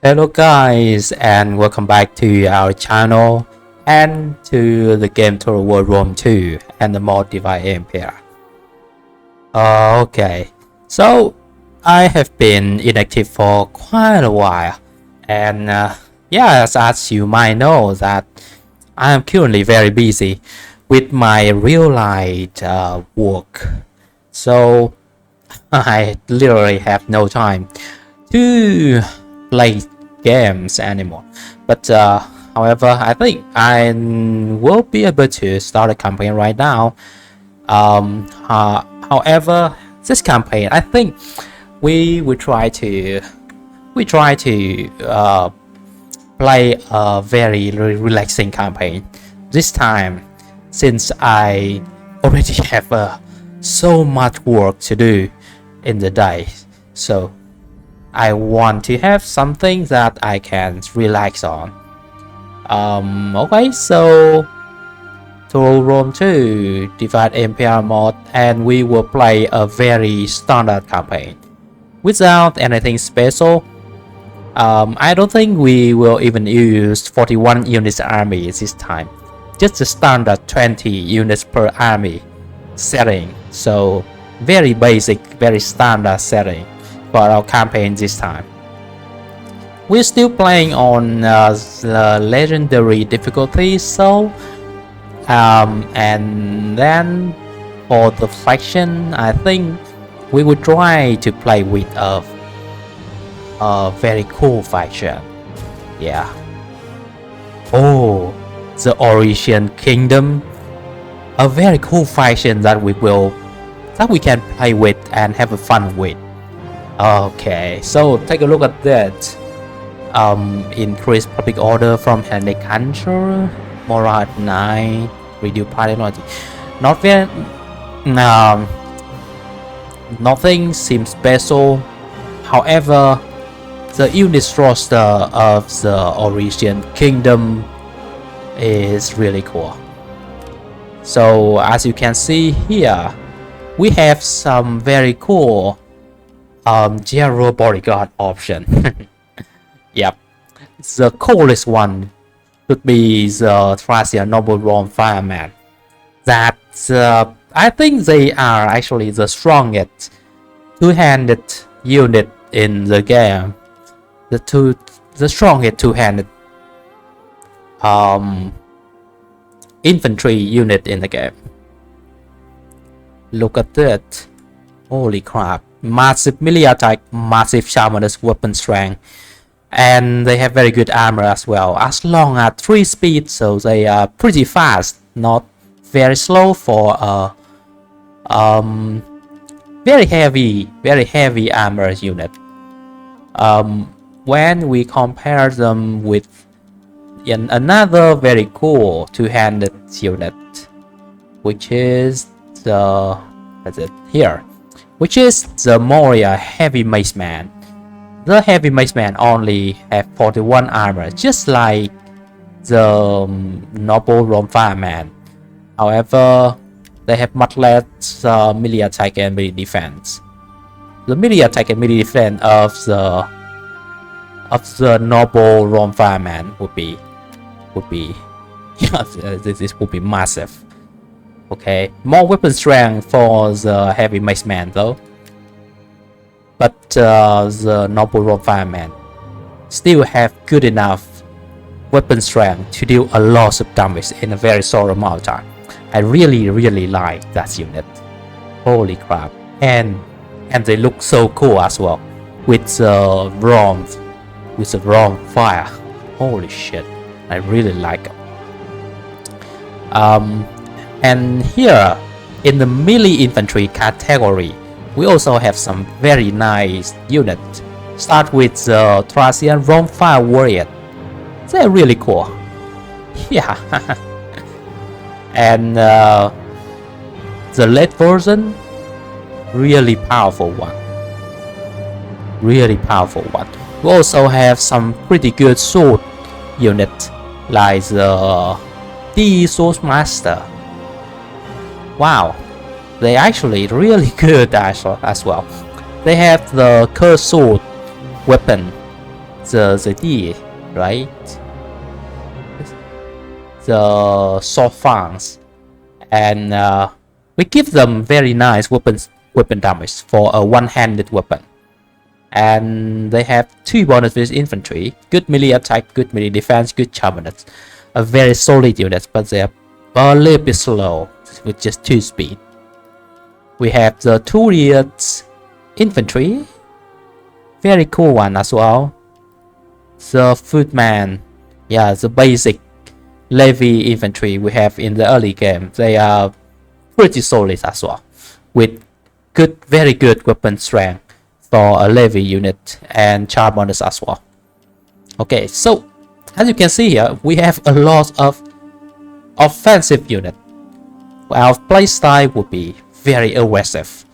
Hello guys, and welcome back to our channel and to the game Total War Rome 2 and the mod Divide Empire. Okay, so I have been inactive for quite a while, and yes, as you might know that I am currently very busy with my real life work, so I literally have no time to play games anymore. But however, I think I will be able to start a campaign right now. However, this campaign, I think we try to play a very relaxing campaign this time, since I already have so much work to do in the day. So I want to have something that I can relax on. Okay, so to Rome 2 Divide Empire mod, and we will play a very standard campaign without anything special. I don't think we will even use 41 units army this time, just the standard 20 units per army setting. So very basic, very standard setting for our campaign this time. We're still playing on the legendary difficulty, so and then for the faction, I think we will try to play with a very cool faction. Yeah. Oh, the Oddrysian Kingdom, a very cool faction that we can play with and have fun with. Okay, so take a look at that. Increase public order from Hellenic culture, morale at 9, reduce party loyalty. Not very, nothing seems special. However, the unit roster of the Oddrysian Kingdom is really cool. So as you can see here, we have some very cool general bodyguard option. Yep, the coolest one could be the Thracian noble Rome fireman. That I think they are actually the strongest two-handed unit in the game. The strongest two-handed infantry unit in the game. Look at that! Holy crap! Massive melee attack, massive shamanist weapon strength, and they have very good armor as well, as long as 3 speed, so they are pretty fast, not very slow for a very heavy armor unit. When we compare them with another very cool two-handed unit, which is the which is the Moria Heavy Mace Man. The Heavy Mace Man only have 41 armor, just like the Noble Rome Fireman. However, they have much less melee attack and melee defense. The melee attack and melee defense of the Noble Rome Fireman would be this would be massive. Okay, more weapon strength for the Heavy Mace Man though, but the Noble Rome Fireman still have good enough weapon strength to deal a lot of damage in a very short amount of time. I really like that unit. Holy crap! And they look so cool as well with the Rome fire. Holy shit! I really like them. And here, in the melee infantry category, we also have some very nice units. Start with the Thracian Rome Fire Warrior. They're really cool. Yeah. And the late version, really powerful one. Really powerful one. We also have some pretty good sword units, like the DEI Sword Master. Wow, they actually really good as well. They have the curse sword weapon, the D, right? The short fangs, and we give them very nice weapon damage for a one-handed weapon. And they have 2 bonus with infantry, good melee attack, good melee defense, good charminess. A very solid unit, but they are a little bit slow with just 2 speed. We have the Turians infantry, very cool one as well. The footman, yeah, the basic levy infantry we have in the early game. They are pretty solid as well, with good, very good weapon strength for a levy unit and charm bonus as well. Okay, so as you can see here, we have a lot of offensive unit. Our playstyle would be very aggressive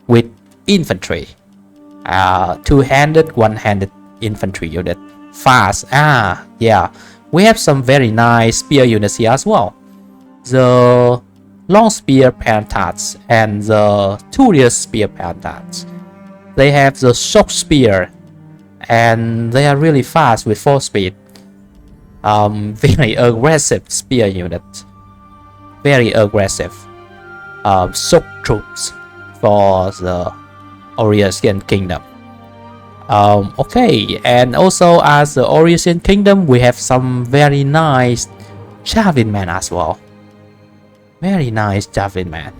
with infantry, 2-handed, 1-handed infantry unit, fast. Yeah, we have some very nice spear units here as well. The long spear pentats and the Turian spear pentats. They have the short spear, and they are really fast with 4 speed. Very aggressive spear unit, very aggressive. Shock troops for the Oddrysian kingdom. Okay, and also as the Oddrysian kingdom, we have some very nice javelin men as well. Very nice javelin man.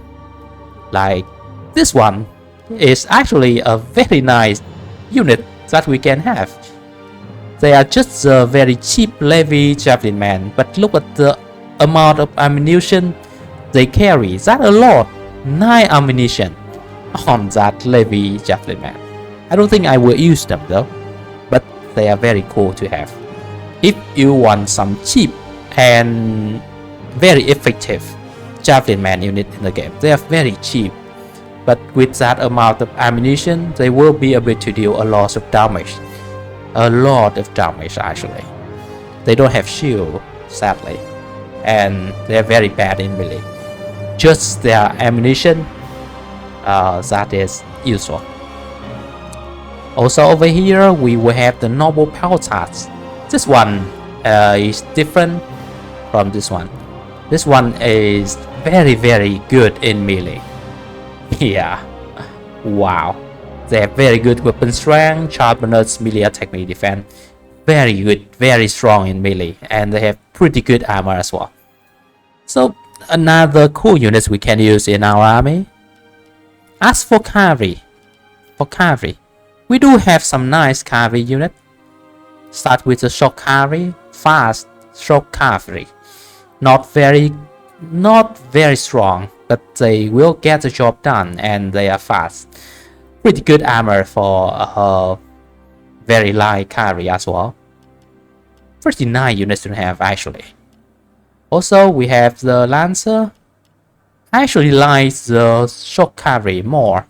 Like this one is actually a very nice unit that we can have. They are just a very cheap levy javelin man, but look at the amount of ammunition they carry. That a lot, 9 ammunition on that levy javelin man. I don't think I will use them though, but they are very cool to have. If you want some cheap and very effective javelin man unit in the game, they are very cheap, but with that amount of ammunition, they will be able to deal a lot of damage. A lot of damage actually. They don't have shield, sadly, and they are very bad in melee. Just their ammunition, that is useful. Also over here, we will have the noble peltats. This one is different from this one. This one is very good in melee. Yeah, wow. They have very good weapon strength, charm bonus, melee attack, melee defense. Very good, very strong in melee, and they have pretty good armor as well. So another cool units we can use in our army. As for cavalry, we do have some nice cavalry unit. Start with the short cavalry, fast short cavalry. Not very strong, but they will get the job done, and they are fast. Pretty good armor for very light cavalry as well. Pretty nice units to have actually. Also, we have the lancer. I actually like the short cavalry more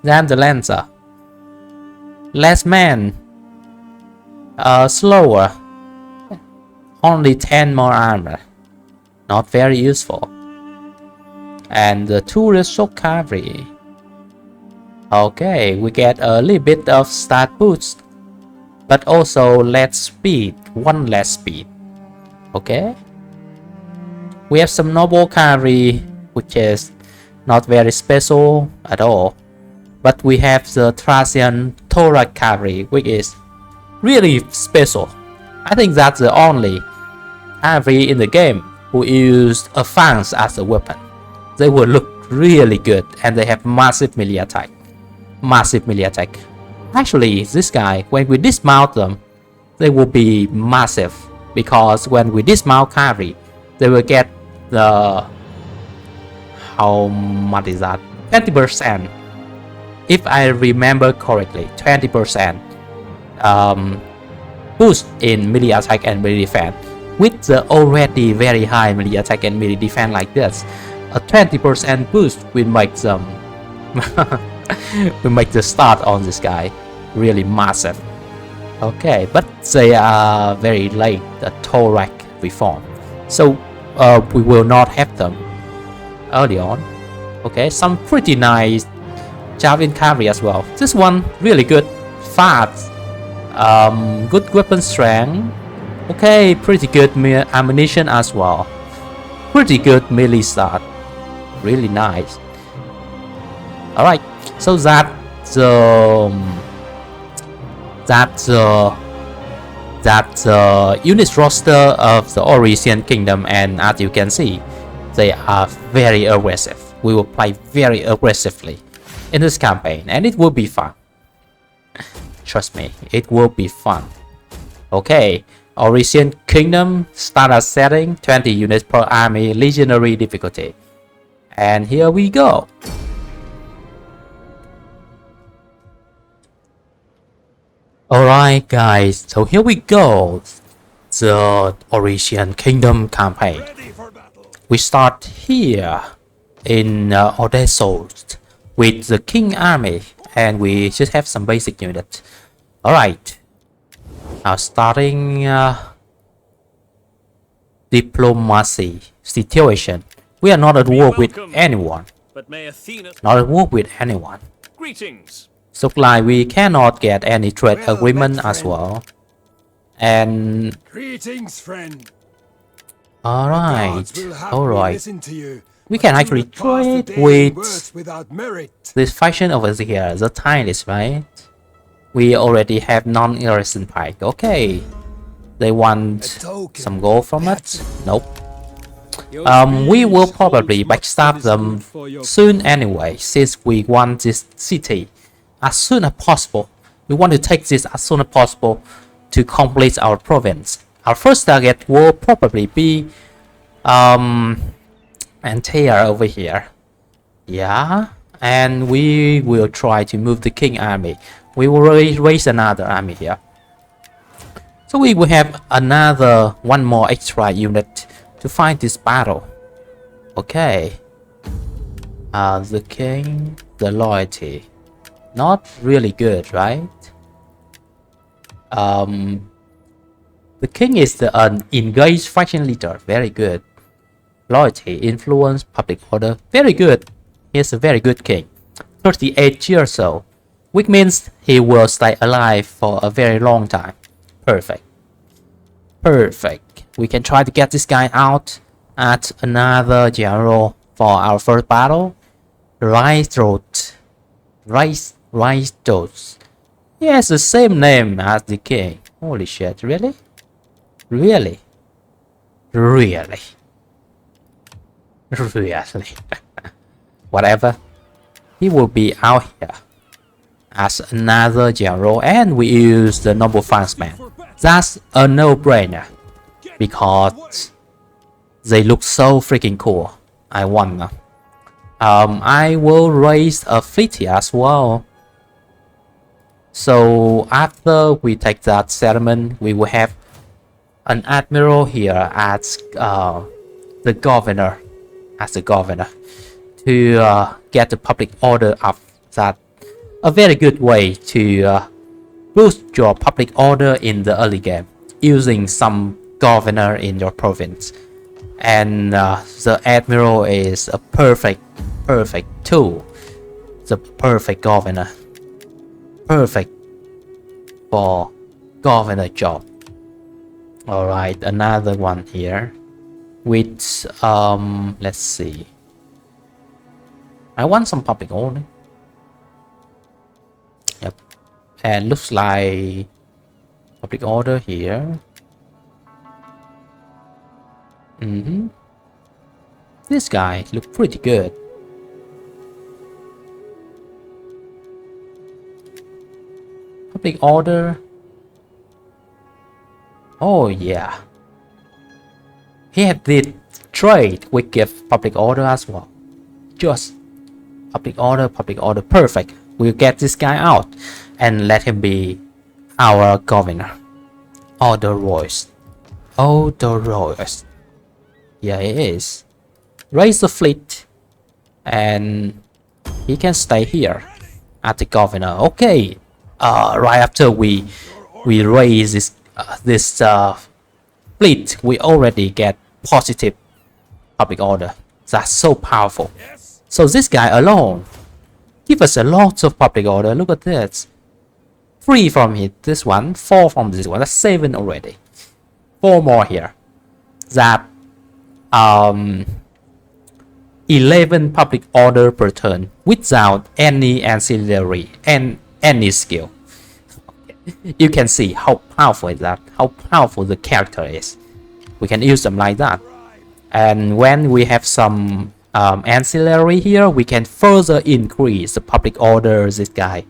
than the lancer. Less man, slower, only 10 more armor, not very useful. And the Turian short cavalry. Okay, we get a little bit of stat boost, but also less speed, 1 less speed. Okay, we have some noble cavalry, which is not very special at all. But we have the Thracian thorax cavalry, which is really special. I think that's the only cavalry in the game who used a fangs as a weapon. They will look really good, and they have massive melee attack. Actually, this guy, when we dismount them, they will be massive, because when we dismount cavalry, they will get the, how much is that, 20%. If I remember correctly, 20% boost in melee attack and melee defense. With the already very high melee attack and melee defense like this, a 20% boost will make them will make the start on this guy really massive. Okay, but they are very late, the thorax reform, so we will not have them early on. Okay, some pretty nice javelin cavalry as well. This one really good, fast, Good weapon strength. Okay, pretty good ammunition as well. Pretty good melee start. Really nice. Alright, so that's unit roster of the Oddrysian kingdom, and as you can see, they are very aggressive. We will play very aggressively in this campaign, and it will be fun. Trust me, it will be fun. Okay, Oddrysian kingdom standard setting, 20 units per army, legionary difficulty, and here we go. Alright guys, so here we go. The Oddrysian Kingdom campaign. We start here in Oddysseus with the King Army, and we should have some basic units. Alright, now starting diplomacy situation. We are not at war with anyone. Not at war with anyone. Greetings. So like we cannot get any trade agreement as well. And greetings, friend. Alright. We can actually trade with this faction over here, the Tinies, right? We already have non-irritant pike. Okay. They want some gold from us? Nope. We will probably backstab them soon anyway, since we want this city as soon as possible. We want to take this as soon as possible to complete our province. Our first target will probably be Antea over here. Yeah, and we will try to move the King army. We will raise another army here. So we will have one more extra unit to fight this battle. Okay. The King, the loyalty. Not really good, right? The King is the engaged faction leader. Very good. Loyalty, influence, public order. Very good. He's a very good king. 38 years old. Which means he will stay alive for a very long time. Perfect. Perfect. We can try to get this guy out at another general for our first battle. Rice Toast. He has the same name as the king. Holy shit, really? Really? Really? Really? Whatever. He will be out here as another general, and we use the noble fantsman. That's a no-brainer because they look so freaking cool. I want them. I will raise a fleet here as well. So after we take that settlement, we will have an admiral here as the governor, to get the public order up. That a very good way to boost your public order in the early game using some governor in your province. And the admiral is a perfect tool. The perfect governor. Perfect for governor job. Alright, another one here with let's see. I want some public order. Yep. And looks like public order here. This guy looks pretty good. Public order. Oh yeah. He had did trade with give public order as well. Just public order, perfect. We'll get this guy out and let him be our governor. Oddrysian. Yeah, he is. Raise the fleet, and he can stay here at the governor. Okay. Right after we raise this fleet, we already get positive public order. That's so powerful. So this guy alone give us a lot of public order. Look at this. 3 from this one, 4 from this one. That's 7 already. 4 more here. That 11 public order per turn without any ancillary and any skill. You can see how powerful is that, how powerful the character is. We can use them like that. And when we have some ancillary here, we can further increase the public order this guy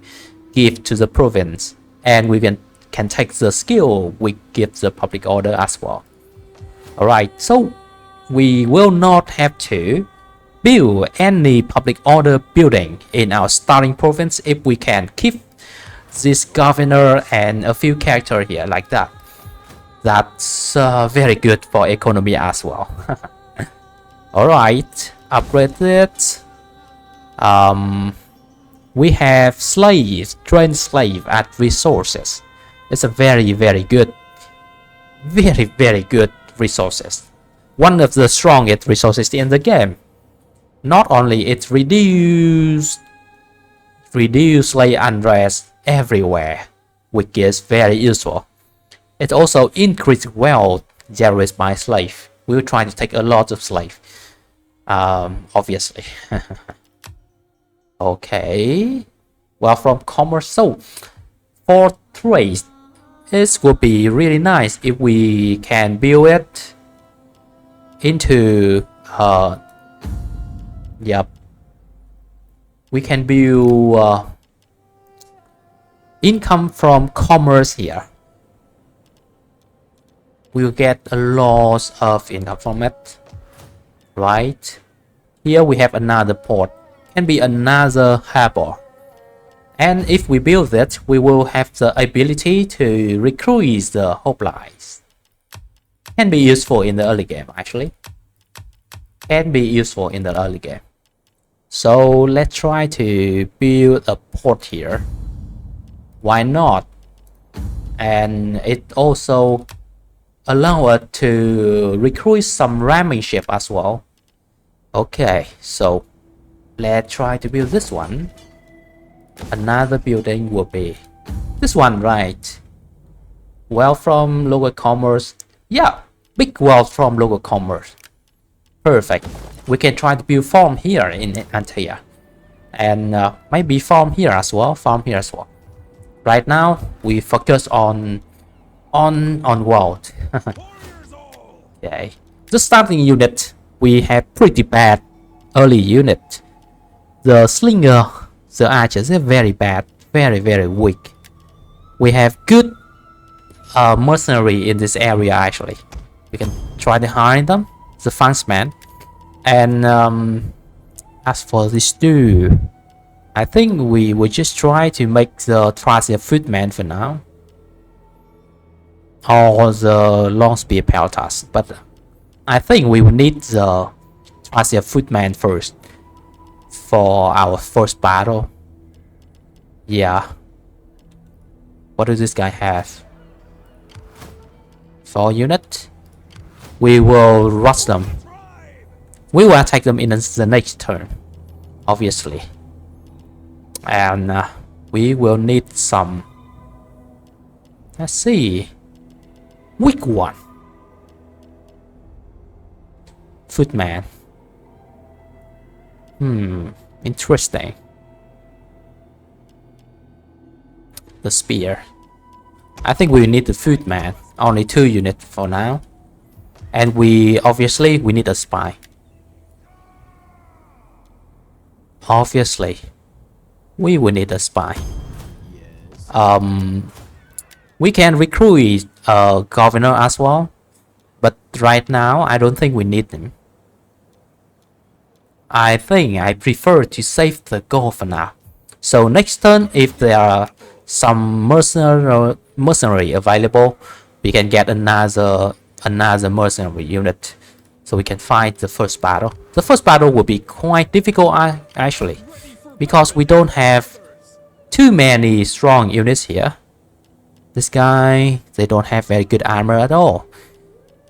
give to the province, and we can take the skill we give the public order as well. Alright, so we will not have to build any public order building in our starting province if we can keep this governor and a few characters here like that. That's very good for economy as well. Alright, upgrade it. We have slaves, trained slave at resources. It's a very good, very good resources. One of the strongest resources in the game. Not only it reduce slave unrest everywhere, which is very useful. It also increased wealth generated by slave. We will try to take a lot of slave, obviously. Okay, well, from commerce, so for trade, it would be really nice if we can build it into yep, we can build income from commerce here. We'll get a lot of income from it, right? Here we have another port, can be another harbor, and if we build it, we will have the ability to recruit the hoplites. Can be useful in the early game, actually. Can be useful in the early game. So let's try to build a port here. Why not? And it also allow us to recruit some ramming ship as well. Okay, so let's try to build this one. Another building will be this one, right? Wealth from local commerce. Yeah, big wealth from local commerce. Perfect. We can try to build farm here in Antea, and maybe farm here as well. Right now we focus on wealth. Okay. The starting unit, we have pretty bad early unit. The slinger, the archers, they're very bad, very weak. We have good mercenary in this area actually. We can try to hire them, the funksman. And as for this two, I think we will just try to make the Tracia footman for now, or the long spear peltas, but I think we will need the Tracia footman first for our first battle. Yeah. What does this guy have? 4 units. We will rush them. We will attack them in the next turn, obviously. And we will need some. Let's see. Weak one. Footman. Interesting. The spear. I think we need the footman. Only 2 units for now. And we need a spy. Obviously, we will need a spy. We can recruit a governor as well, but right now I don't think we need him. I think I prefer to save the gold for now. So next turn, if there are some mercenary available, we can get another mercenary unit, so we can fight the first battle. The first battle will be quite difficult actually, because we don't have too many strong units here. This guy, they don't have very good armor at all.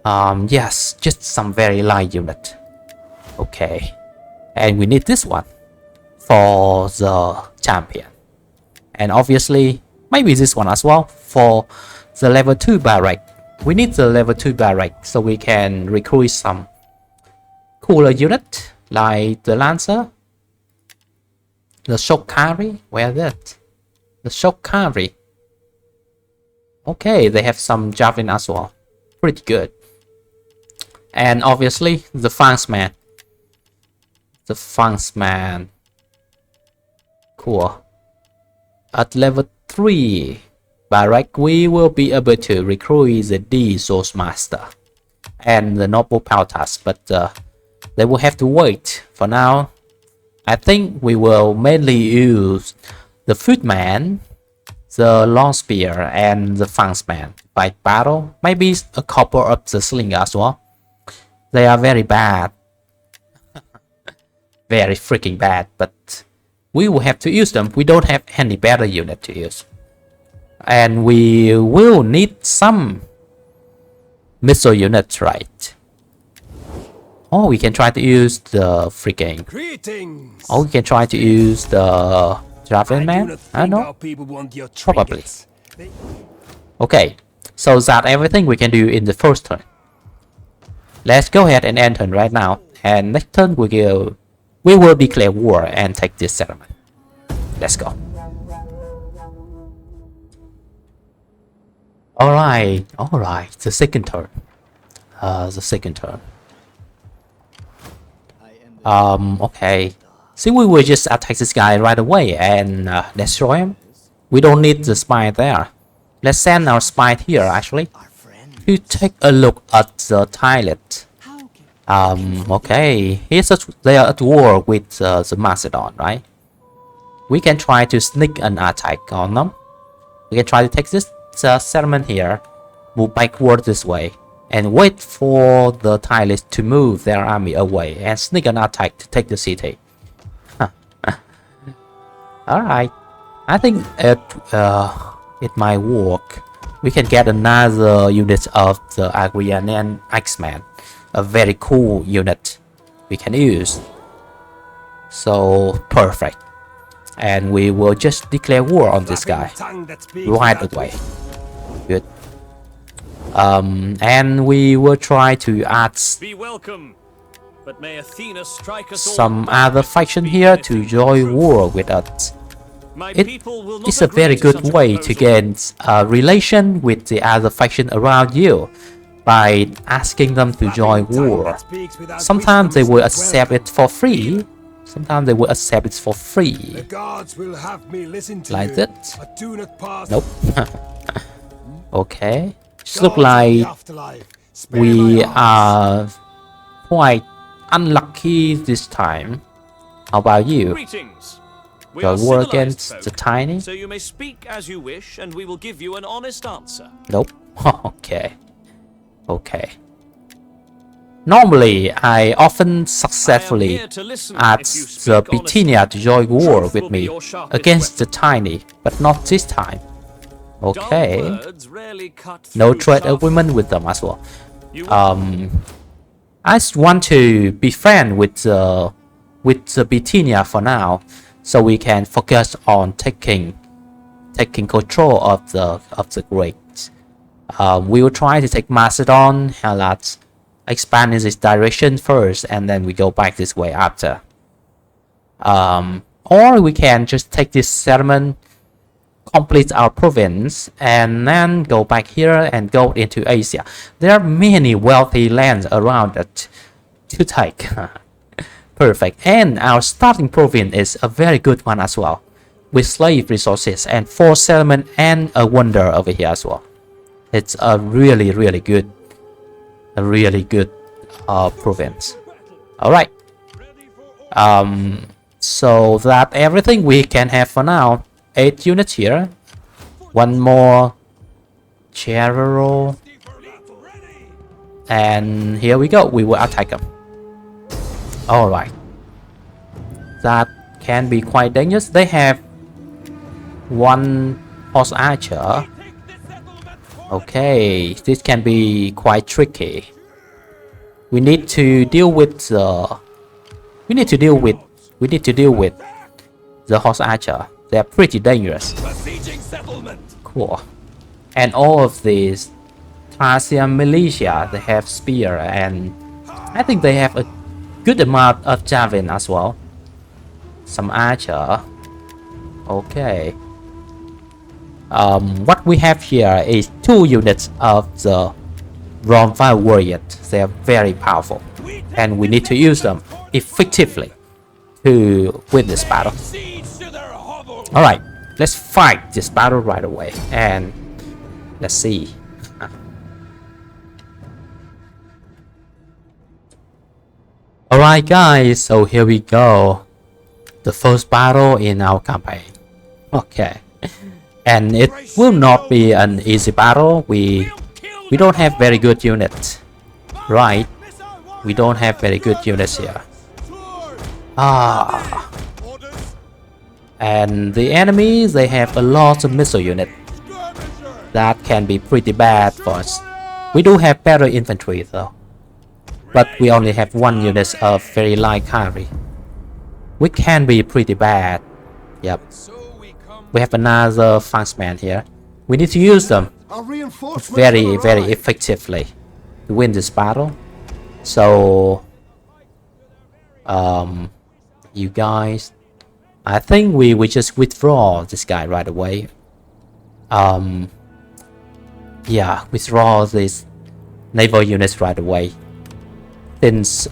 Yes, just some very light unit. Okay, and we need this one for the champion, and obviously Maybe this one as well for the level 2 barrack. We need the level 2 barrack so we can recruit some cooler unit like the Lancer, the Shock Carry. Where is it? The Shock Carry. Okay, they have some Javelin as well. Pretty good. And obviously the Fangsman. The Fangsman. Cool. At level 3 barrack, we will be able to recruit the D Source Master and the Noble Peltas, but they will have to wait. For now, I think we will mainly use the Footman, the Long Spear, and the Fangsman by battle. Maybe a couple of the Slinger as well. They are very bad. Very freaking bad, but we will have to use them. We don't have any better unit to use. And we will need some missile units, right? Or we can try to use the freaking... Greetings. Or we can try to use the Javelin Man? I don't know. Probably. Okay, so that's everything we can do in the first turn. Let's go ahead and end turn right now. And next turn we will declare war and take this settlement. Let's go. Alright, the second turn. Okay. See, we will just attack this guy right away and destroy him. We don't need the spy there. Let's send our spy here, actually, to take a look at the Thailand. Okay. They are at war with the Macedon, right? We can try to sneak an attack on them. We can try to take this settlement here, move backward this way, and wait for the Thailand to move their army away and sneak an attack to take the city. Alright, I think it might work. We can get another unit of the Oddrysian and X-Men, a very cool unit we can use. So perfect. And we will just declare war on this guy right away. Good. And we will try to add some other faction here to join war with us. It is a very good way to gain a relation with the other faction around you by asking them to join war. Sometimes they will accept it for free. Sometimes they will accept it for free. Like that? Nope. Okay. It looks like we are quite unlucky this time. How about you? Your war against the tiny? So you may speak as you wish, and we will give you an honest answer. Nope. Okay. Okay. Normally, I often successfully ask the Bithynia to join war with me against the tiny, but not this time. Okay. No trade agreement with them as well. I just want to be friends with the Bithynia for now, so we can focus on taking control of the Greeks. We will try to take Macedon, Hellas, expand in this direction first, and then we go back this way after. Or we can just take this settlement, complete our province, and then go back here and go into Asia. There are many wealthy lands around it to take. Perfect. And our starting province is a very good one as well, with slave resources and 4 settlement and a wonder over here as well. It's a really good province. All right. So that everything we can have for now. 8 units here. 1 more general. And here we go. We will attack them. All right. That can be quite dangerous. They have 1 horse archer. Okay, this can be quite tricky. We need to deal with the horse archer. They're pretty dangerous. settlement. Cool. And all of these Thracian militia, they have spear, and I think they have a good amount of javelin as well. Some archer. Okay. What we have here is 2 units of the Romfire warriors. They are very powerful, and we need to use them effectively to win this battle. Alright, let's fight this battle right away, and let's see. Alright guys, so here we go. The first battle in our campaign. Okay. And it will not be an easy battle. We don't have very good units. Right. We don't have very good units here. And the enemies, they have a lot of missile units. That can be pretty bad for us. We do have better infantry though. But we only have 1 unit of very light cavalry. We can be pretty bad. Yep. We have another fanksman here. We need to use them very effectively to win this battle. So you guys, I think we just withdraw this guy right away. Yeah, withdraw these naval units right away. Since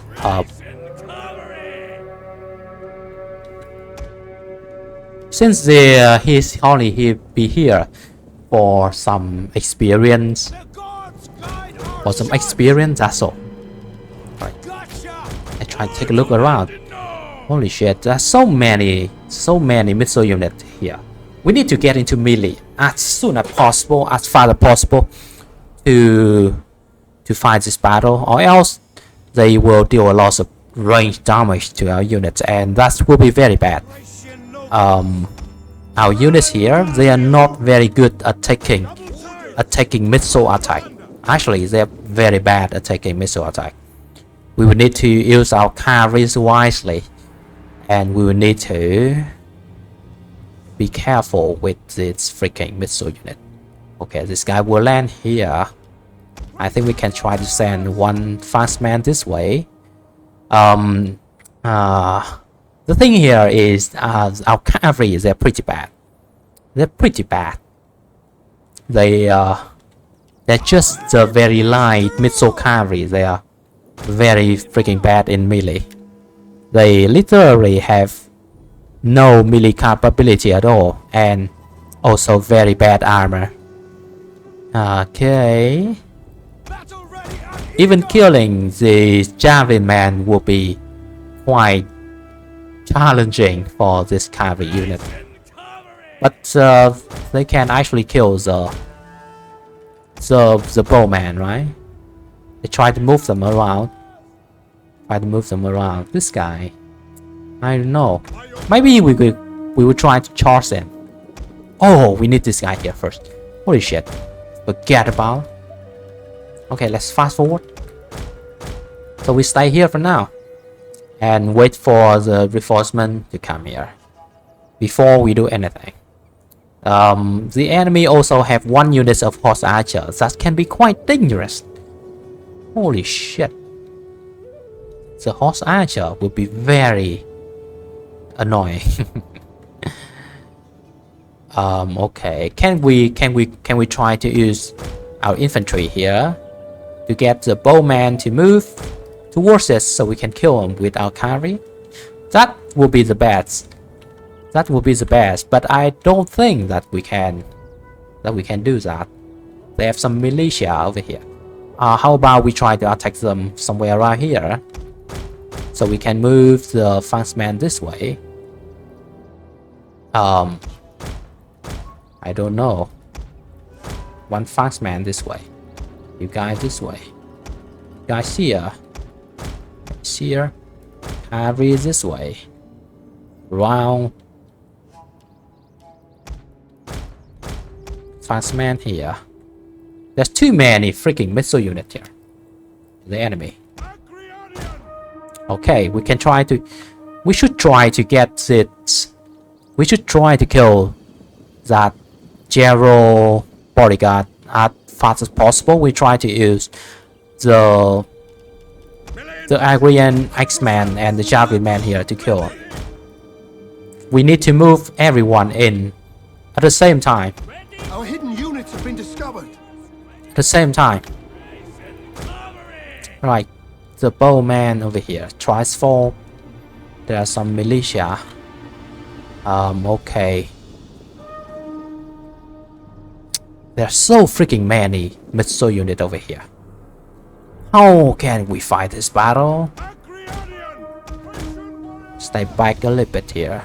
he's only be here for some experience. That's all. Right. I try to take a look around. Holy shit, there's so many missile units here. We need to get into melee as soon as possible, as fast as possible, to fight this battle, or else they will deal a lot of range damage to our units, and that will be very bad. Our units here, they are not very good at taking missile attack. Actually, they are very bad at taking missile attack. We will need to use our cavalry wisely, and we will need to be careful with this freaking missile unit. Okay, this guy will land here. I think we can try to send 1 fast man this way. The thing here is our cavalry, they're pretty bad. They're just the very light missile cavalry. They are very freaking bad in melee. They literally have no melee capability at all, and also very bad armor. Okay. Even killing the javelin man will be quite challenging for this cavalry unit. But they can actually kill the bowman, right? They try to move them around. This guy, I don't know. Maybe we will try to charge them. Oh, we need this guy here first. Holy shit! Forget about. Okay, let's fast forward. So we stay here for now and wait for the reinforcement to come here before we do anything. The enemy also have 1 unit of horse archers that can be quite dangerous. Holy shit! The horse archer will be very annoying. Okay, can we try to use our infantry here to get the bowman to move towards us so we can kill him with our cavalry? That will be the best. But I don't think that we can do that. They have some militia over here. How about we try to attack them somewhere around here, so we can move the fastman this way. I don't know. 1 fastman this way. You guys this way. You guys here. Here. Cavalry this way. Round. Fastman here. There's too many freaking missile units here. The enemy. Okay, we should try to get it. We should try to kill that Gero bodyguard as fast as possible. We try to use the Agrian X-Man and the Javelin Man here to kill him. We need to move everyone in at the same time. Our hidden units have been discovered. At the same time. Right. The bowman over here. Transform. There are some militia. Okay. There are so freaking many missile units over here. How can we fight this battle? Stay back a little bit here.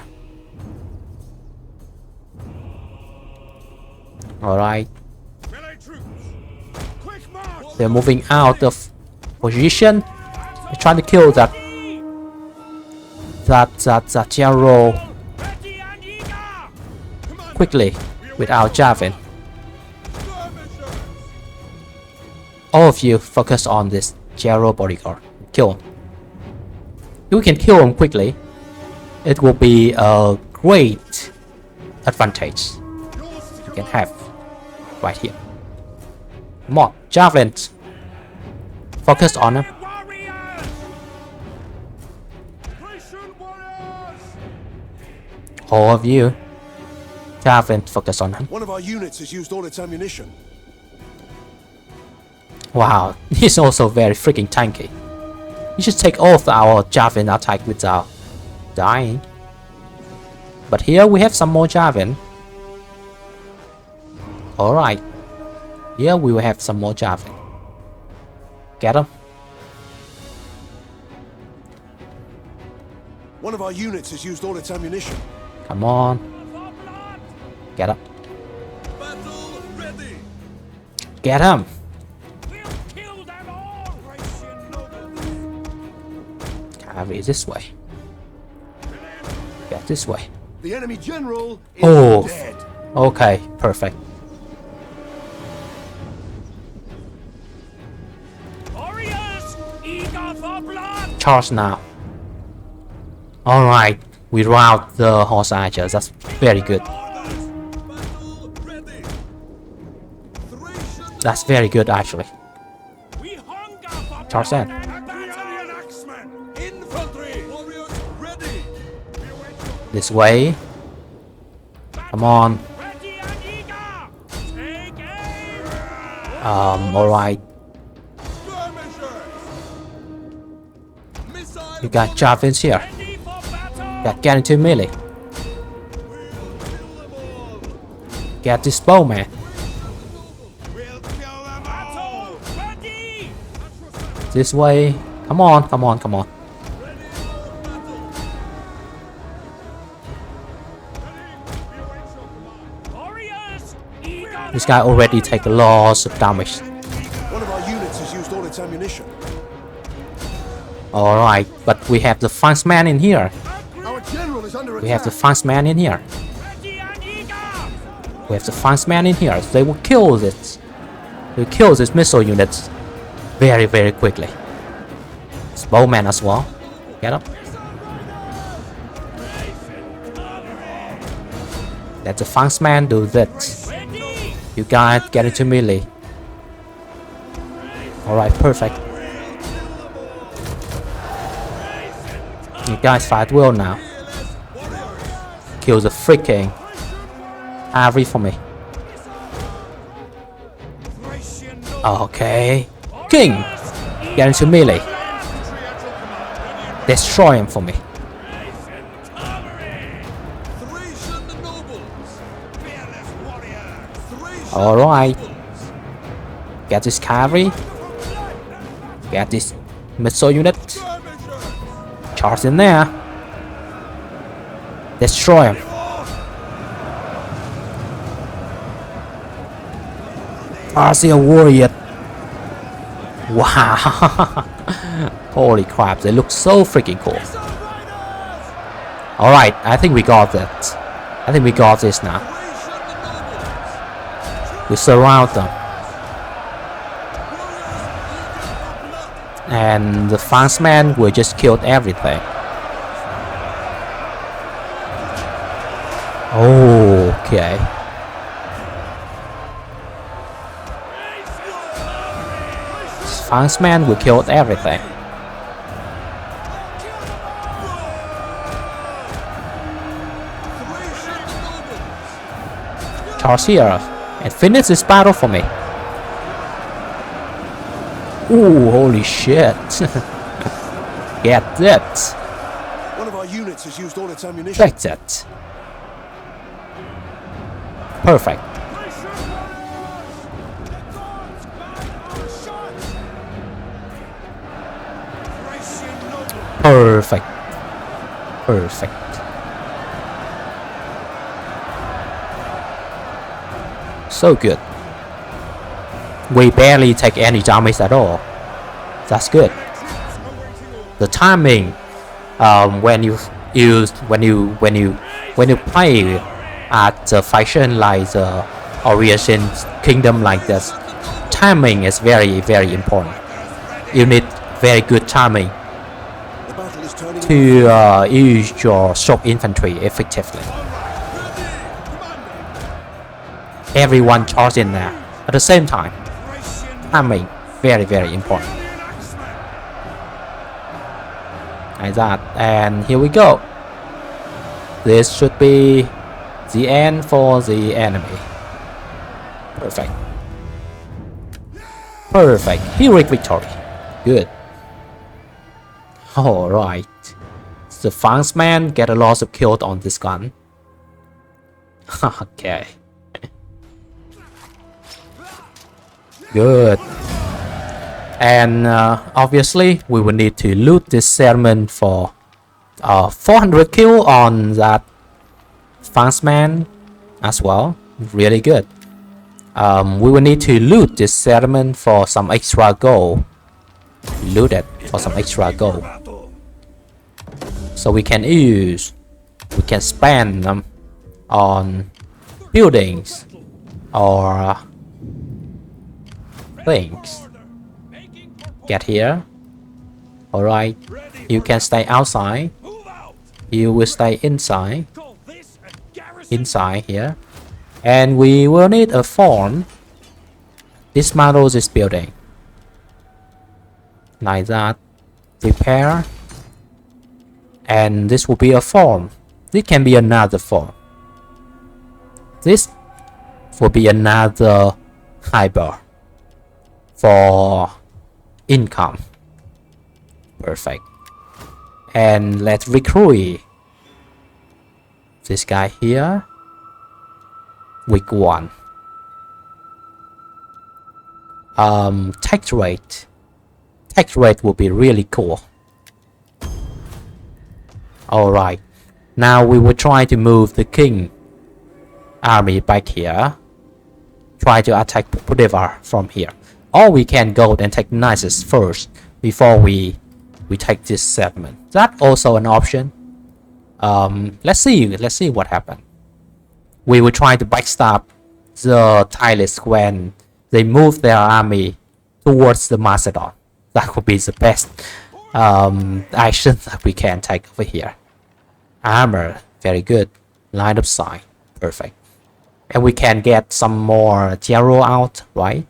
Alright. They're moving out of position. They're trying to kill that Gero quickly without Javelin. All of you focus on this Gero bodyguard. Kill him. If we can kill him quickly, it will be a great advantage you can have right here. Come on, Javelin. Focus on him. All of you. Javelin, focus on him. One of our units has used all its ammunition. Wow, he's also very freaking tanky. He should take off our Javelin attack without dying. But here we have some more Javelin. Alright. Here we will have some more Javelin. Get him. One of our units has used all its ammunition. Come on. Get up. Get him. Carry this way. Get this way. The enemy general is dead. Okay, perfect. Charge now. Alright, we rout the horse archers. That's very good. That's very good actually. Charge in. This way. Come on. Alright. You got Javelins here. Get into melee. Get this bowman. This way. Come on, come on, come on. This guy already take lots of damage. One of our units has used all its ammunition. Alright, but we have the fast man in here. Our general is under attack. We have the fast man in here. We have the fast man in here. They will kill this. They will kill this missile units very, very quickly. It's bowman as well. Get up. Let the fast man do that. You guys get into melee. Alright, perfect. You guys fight well now. Kill the freaking Harry for me. Okay. King! Get into melee. Destroy him for me. Alright. Get this cavalry. Get this missile unit. Charge in there. Destroy him. Arsia warrior. Wow. Holy crap, they look so freaking cool. Alright, I think we got that. I think we got this now. We surround them. And the fast man will just kill everything. Okay. Fangsman will kill everything. Charge here and finish this battle for me. Ooh, holy shit. Get that. One of our units has used all its ammunition. Take that. Perfect. Perfect. Perfect. So good. We barely take any damage at all. That's good. The timing, when you play at the faction like the Oddrysian kingdom like this, timing is very important. You need very good timing The battle is turning. to use your shock infantry effectively. Everyone charge in there at the same time. Timing very important. Like that, and here we go. This should be the end for the enemy. Perfect. Perfect. Heroic victory. Good. Alright. The Fangsman get a loss of kills on this gun. Okay. Good. And obviously we will need to loot this settlement for 400 kill on that Fangsman as well. Really good. We will need to loot this settlement for some extra gold. Loot it for some extra gold. So we can spend them on buildings or things. Get here. Alright. You can stay outside. You will stay inside. Inside here. And we will need a farm. Dismantle this building. Like that. Repair. And this will be a farm. This can be another farm. This will be another hyper for income. Perfect. And let's recruit this guy here. Week 1. Tax rate. Tax rate will be really cool. Alright. Now we will try to move the king army back here. Try to attack Pudevar from here. Or we can go and take Nisus first before we take this settlement. That's also an option. Let's see what happens. We will try to backstab the Tylus when they move their army towards the Macedon. That would be the best action that we can take over here. Armor, very good. Line of sight, perfect. And we can get some more general out, right?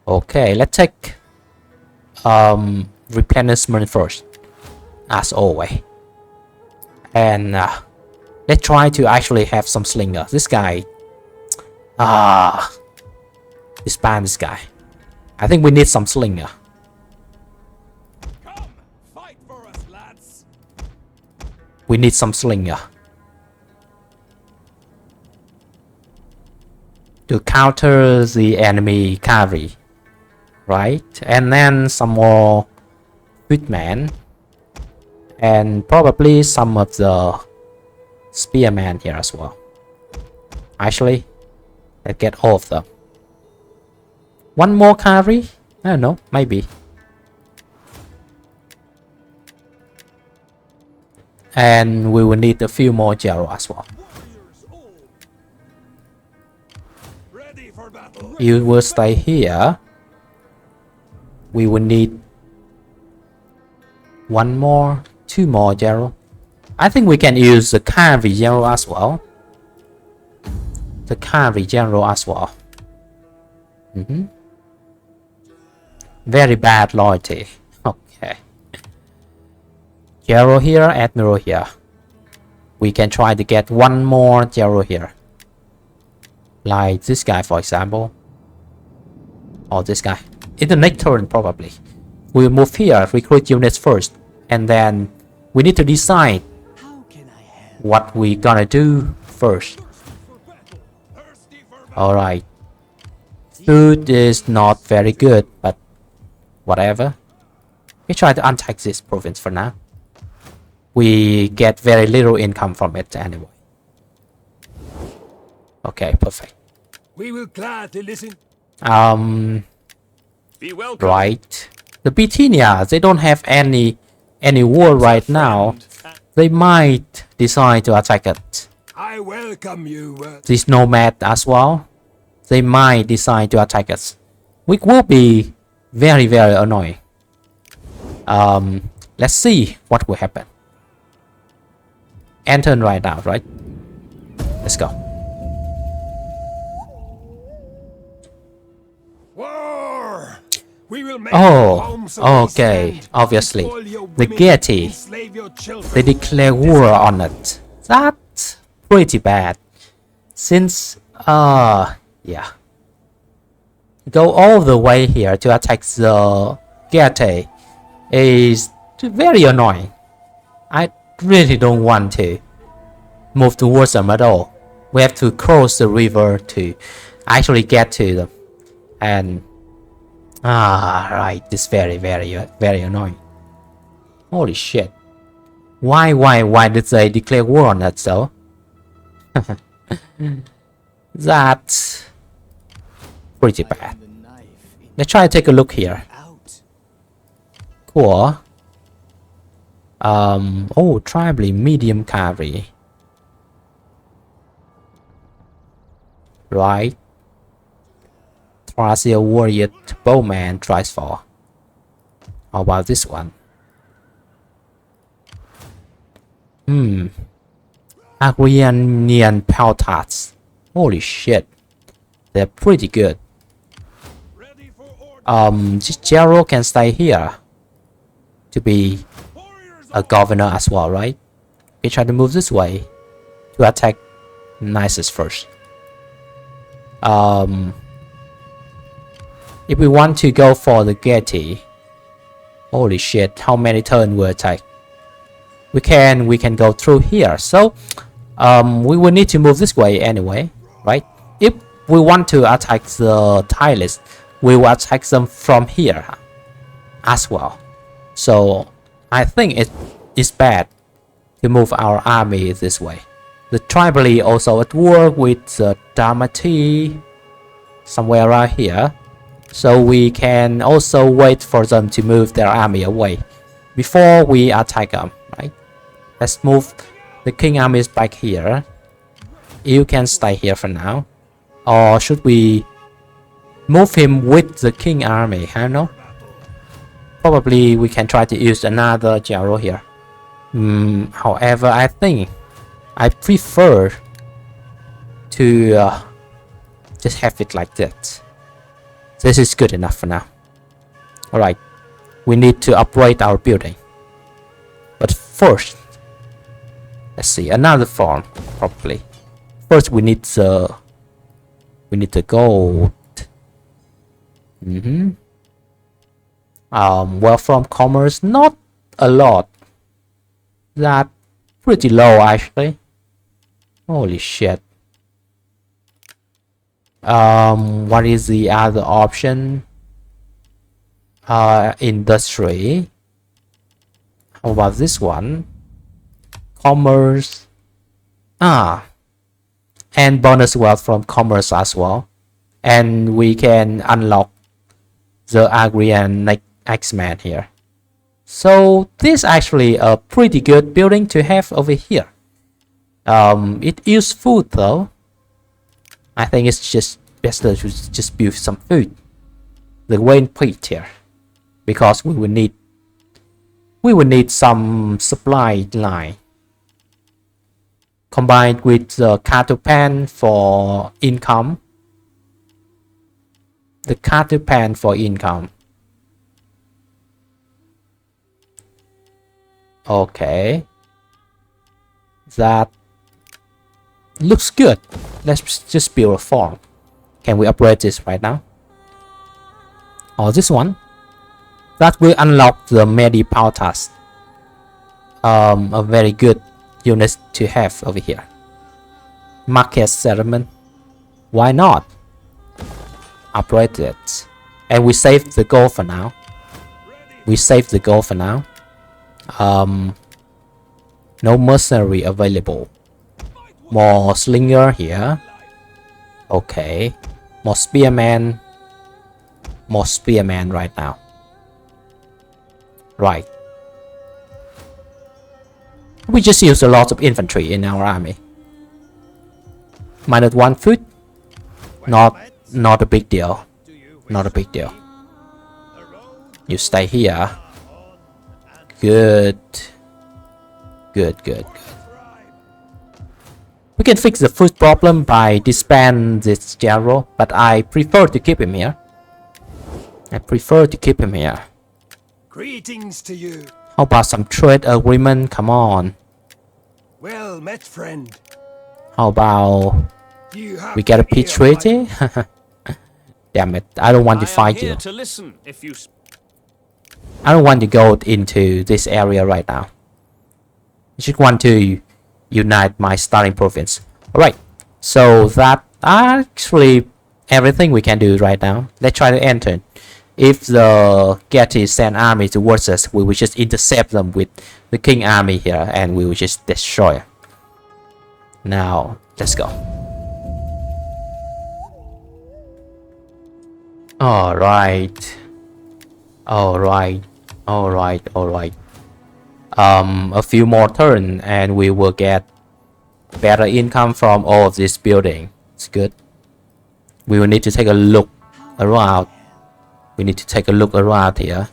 Okay, let's take replenishment first, as always. And let's try to actually have some slinger. This guy, disband this guy. I think we need some slinger. Come, fight for us, lads. We need some slinger to counter the enemy cavalry, right? And then some more footmen, and probably some of the spearmen here as well. Actually, let's get all of them. One more cavalry? I don't know, maybe. And we will need a few more Gero as well. You will stay here. We will need one more, two more Gero. I think we can use the cavalry general as well. The cavalry general as well. Very bad loyalty. Okay. General here, Admiral here. We can try to get one more general here. Like this guy, for example. Or this guy. In the next turn, probably. We'll move here, recruit units first. And then we need to decide what we gonna do first. Alright. Food is not very good, but whatever. We try to untax this province for now. We get very little income from it anyway. Okay, perfect. We will gladly listen. Be welcome. Right. The Bithynia, they don't have any war right now. They might decide to attack it. I welcome you. This nomad as well. They might decide to attack us, which will be very, very annoying. Let's see what will happen. Enter right now, right? Let's go. War! We will make Oh, okay. Obviously, the Gaiety, they declare war on it. That's pretty bad. Since, yeah. Go all the way here to attack the Gaiety is very annoying. I really don't want to move towards them at all. We have to cross the river to actually get to them. And right, this very, very annoying. Holy shit. Why did they declare war on us though? That's pretty bad. Let's try to take a look here. Cool. Oh, tribally medium cavalry. Right. Thracia warrior bowman tries for. How about this one? Agrarian peltats. Holy shit. They're pretty good. This general can stay here to be a governor as well, right? We try to move this way to attack Nisus first. If we want to go for the Gaiety, holy shit, how many turns will attack? We can go through here. So we will need to move this way anyway, right? If we want to attack the Tylus, we will attack them from here as well. So I think it is bad to move our army this way. The tribally also at war with the Damati somewhere around here. So we can also wait for them to move their army away before we attack them, right? Let's move the king armies back here. You can stay here for now. Or should we move him with the king army? I don't know. Probably we can try to use another general here. However, I think I prefer to just have it like that. This is good enough for now. Alright, we need to upgrade our building. But first, let's see, another farm, probably. First we need the gold. Well, from commerce, not a lot. That pretty low actually. Holy shit. What is the other option? Industry. How about this one? Commerce. And bonus wealth from commerce as well. And we can unlock the Agrarian X-Man here. So this is actually a pretty good building to have over here. It is food though. I think it's just better to just build some food. The grain pit here, because we will need some supply line combined with the cattle pen for income. The cattle pen for income. Okay. That looks good. Let's just build a farm. Can we upgrade this right now? Or this one? That will unlock the medi-power task. A very good unit to have over here. Market settlement. Why not? Upgrade it. And we save the gold for now. We save the gold for now. No mercenary available. More slinger here. Okay. More spearman. More spearman right now. Right. We just use a lot of infantry in our army. -1 foot. Not a big deal. Not a big deal. You stay here. Good. Good. We can fix the food problem by disband this general, but I prefer to keep him here. Greetings to you. How about some trade agreement? Come on. Well met, friend. How about You have we get a to peace hear my- treaty? Damn it, I don't want to I am fight here you. to listen if you I don't want to go into this area right now. I just want to unite my starting province. Alright, so that actually everything we can do right now. Let's try to enter. If the Getty send army towards us, we will just intercept them with the king army here and we will just destroy it. Now, let's go. Alright. A few more turns and we will get better income from all of this building. It's good. We will need to take a look around. We need to take a look around here.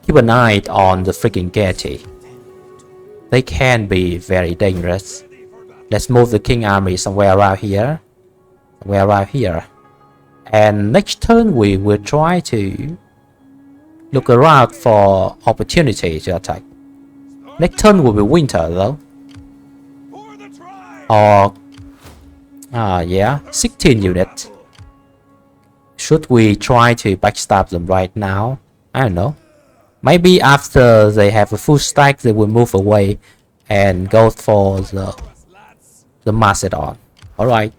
Keep an eye on the freaking Getty. They can be very dangerous. Let's move the king army somewhere around here. And next turn we will try to look around for opportunity to attack. Next turn will be winter though. Or yeah, 16 units. Should we try to backstab them right now? I don't know. Maybe after they have a full stack they will move away and go for the Macedon. Alright.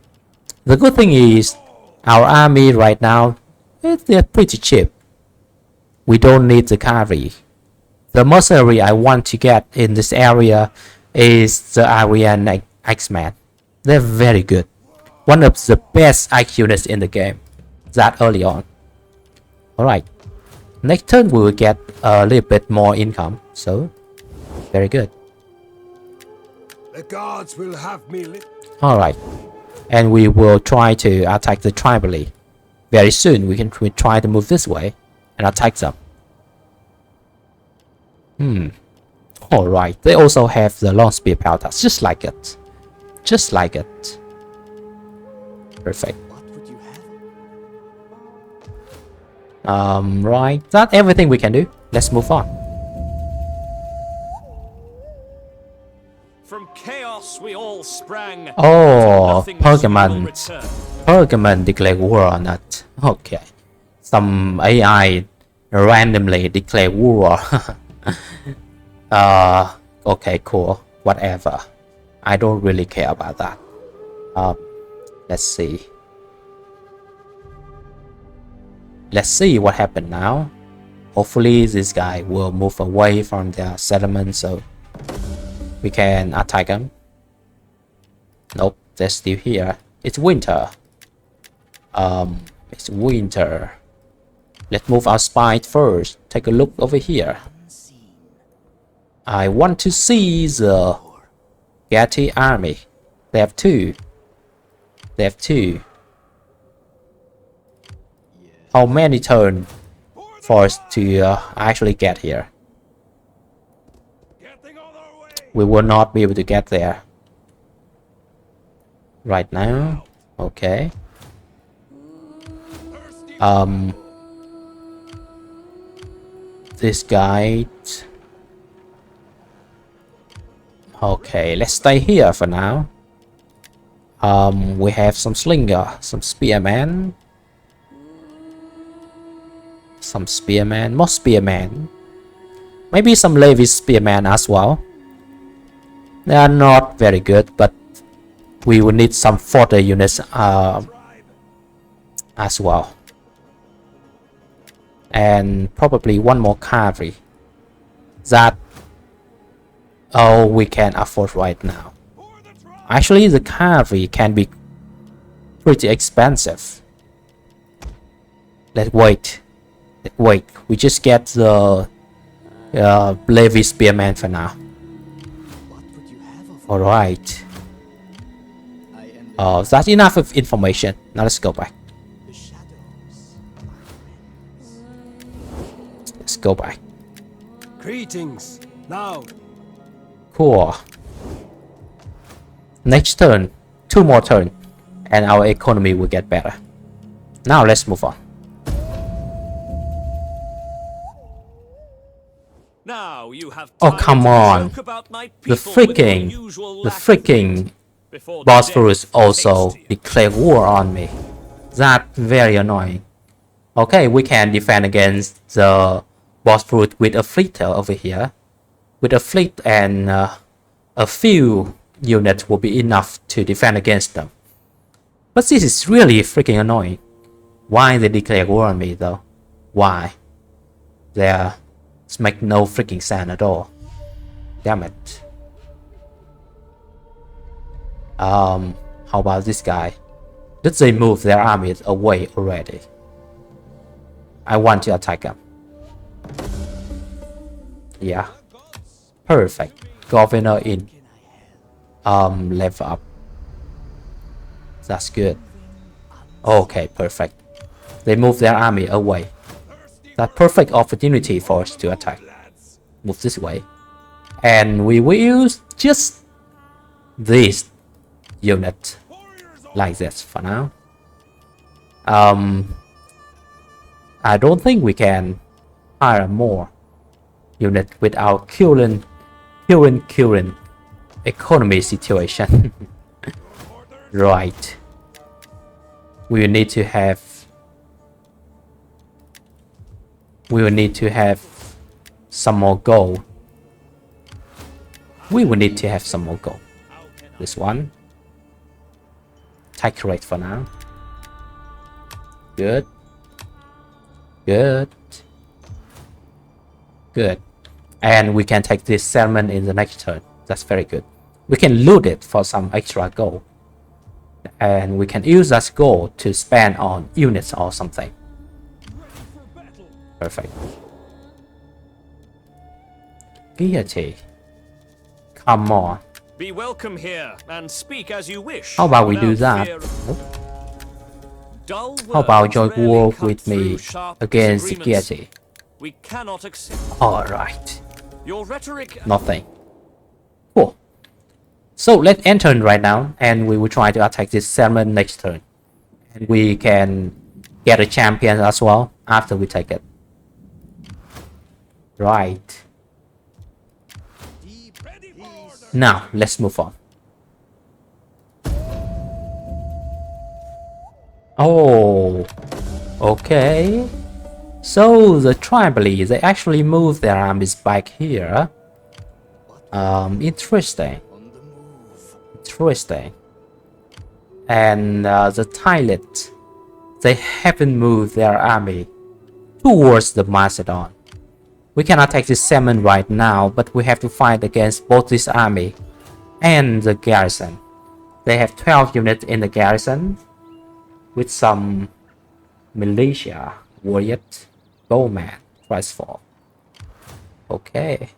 The good thing is our army right now, they're pretty cheap. We don't need the cavalry. The mercenary I want to get in this area is the Aryan X-Men. They're very good. One of the best X units in the game. That early on. Alright. Next turn we will get a little bit more income. So, very good. The gods will have me lit. Alright. And we will try to attack the tribally. Very soon we try to move this way and attack them. Alright, they also have the long spear pelters, just like it. Perfect. Right, that's everything we can do. Let's move on. From chaos we all sprang. Oh, To nothingness we will Pergamon. return. Pergamon declared war on it. Okay. Some AI randomly declare war. Okay, cool. Whatever. I don't really care about that. Let's see. Let's see what happened now. Hopefully this guy will move away from their settlement so we can attack them. Nope, they're still here. It's winter. It's winter. Let's move our spy first. Take a look over here. I want to see the Getty army. They have two. How many turns for us to actually get here? We will not be able to get there right now. Okay. This guy. Okay, let's stay here for now. We have some slinger, some spearman, more spearman, maybe some Levi spearman as well. They are not very good, but we will need some fodder units as well, and probably one more cavalry that we can afford right now. Actually, the cavalry can be pretty expensive. Let's wait. We just get the Levi spearman for now. All right. That's enough of information. Now let's go back. Let's go back. Greetings. Now. Cool. Next turn, 2 more turns, and our economy will get better. Now let's move on. Now you have Oh, come on. The freaking Bosphorus also declared war on me. That's very annoying. Okay, we can defend against the Bosphorus with a fleet over here. With a fleet and a few units will be enough to defend against them. But this is really freaking annoying. Why they declare war on me though? Why? This makes no freaking sense at all. Damn it. How about this guy? Did they move their armies away already? I want to attack them. Yeah. Perfect. Governor in. Level up. That's good. Okay, perfect. They move their army away. That's perfect opportunity for us to attack. Move this way. And we will use just this unit like this for now. I don't think we can hire more unit without current economy situation. Right. We will need to have some more gold. This one. Take rate for now. Good. And we can take this settlement in the next turn. That's very good. We can loot it for some extra gold. And we can use that gold to spend on units or something. Perfect. Deity. Come on. Be welcome here and speak as you wish. How about we do that? How about join war with me against Deity? We cannot accept. Alright. Your rhetoric. Nothing. Cool. So let's enter right now, and we will try to attack this settlement next turn. And we can get a champion as well after we take it. Right. Now let's move on. Oh, okay. So the tribally, they actually moved their armies back here. Interesting. And the Thailand, they haven't moved their army towards the Macedon. We can attack this settlement right now, but we have to fight against both this army and the garrison. They have 12 units in the garrison with some militia, warrior, bowman, tricefall. Okay.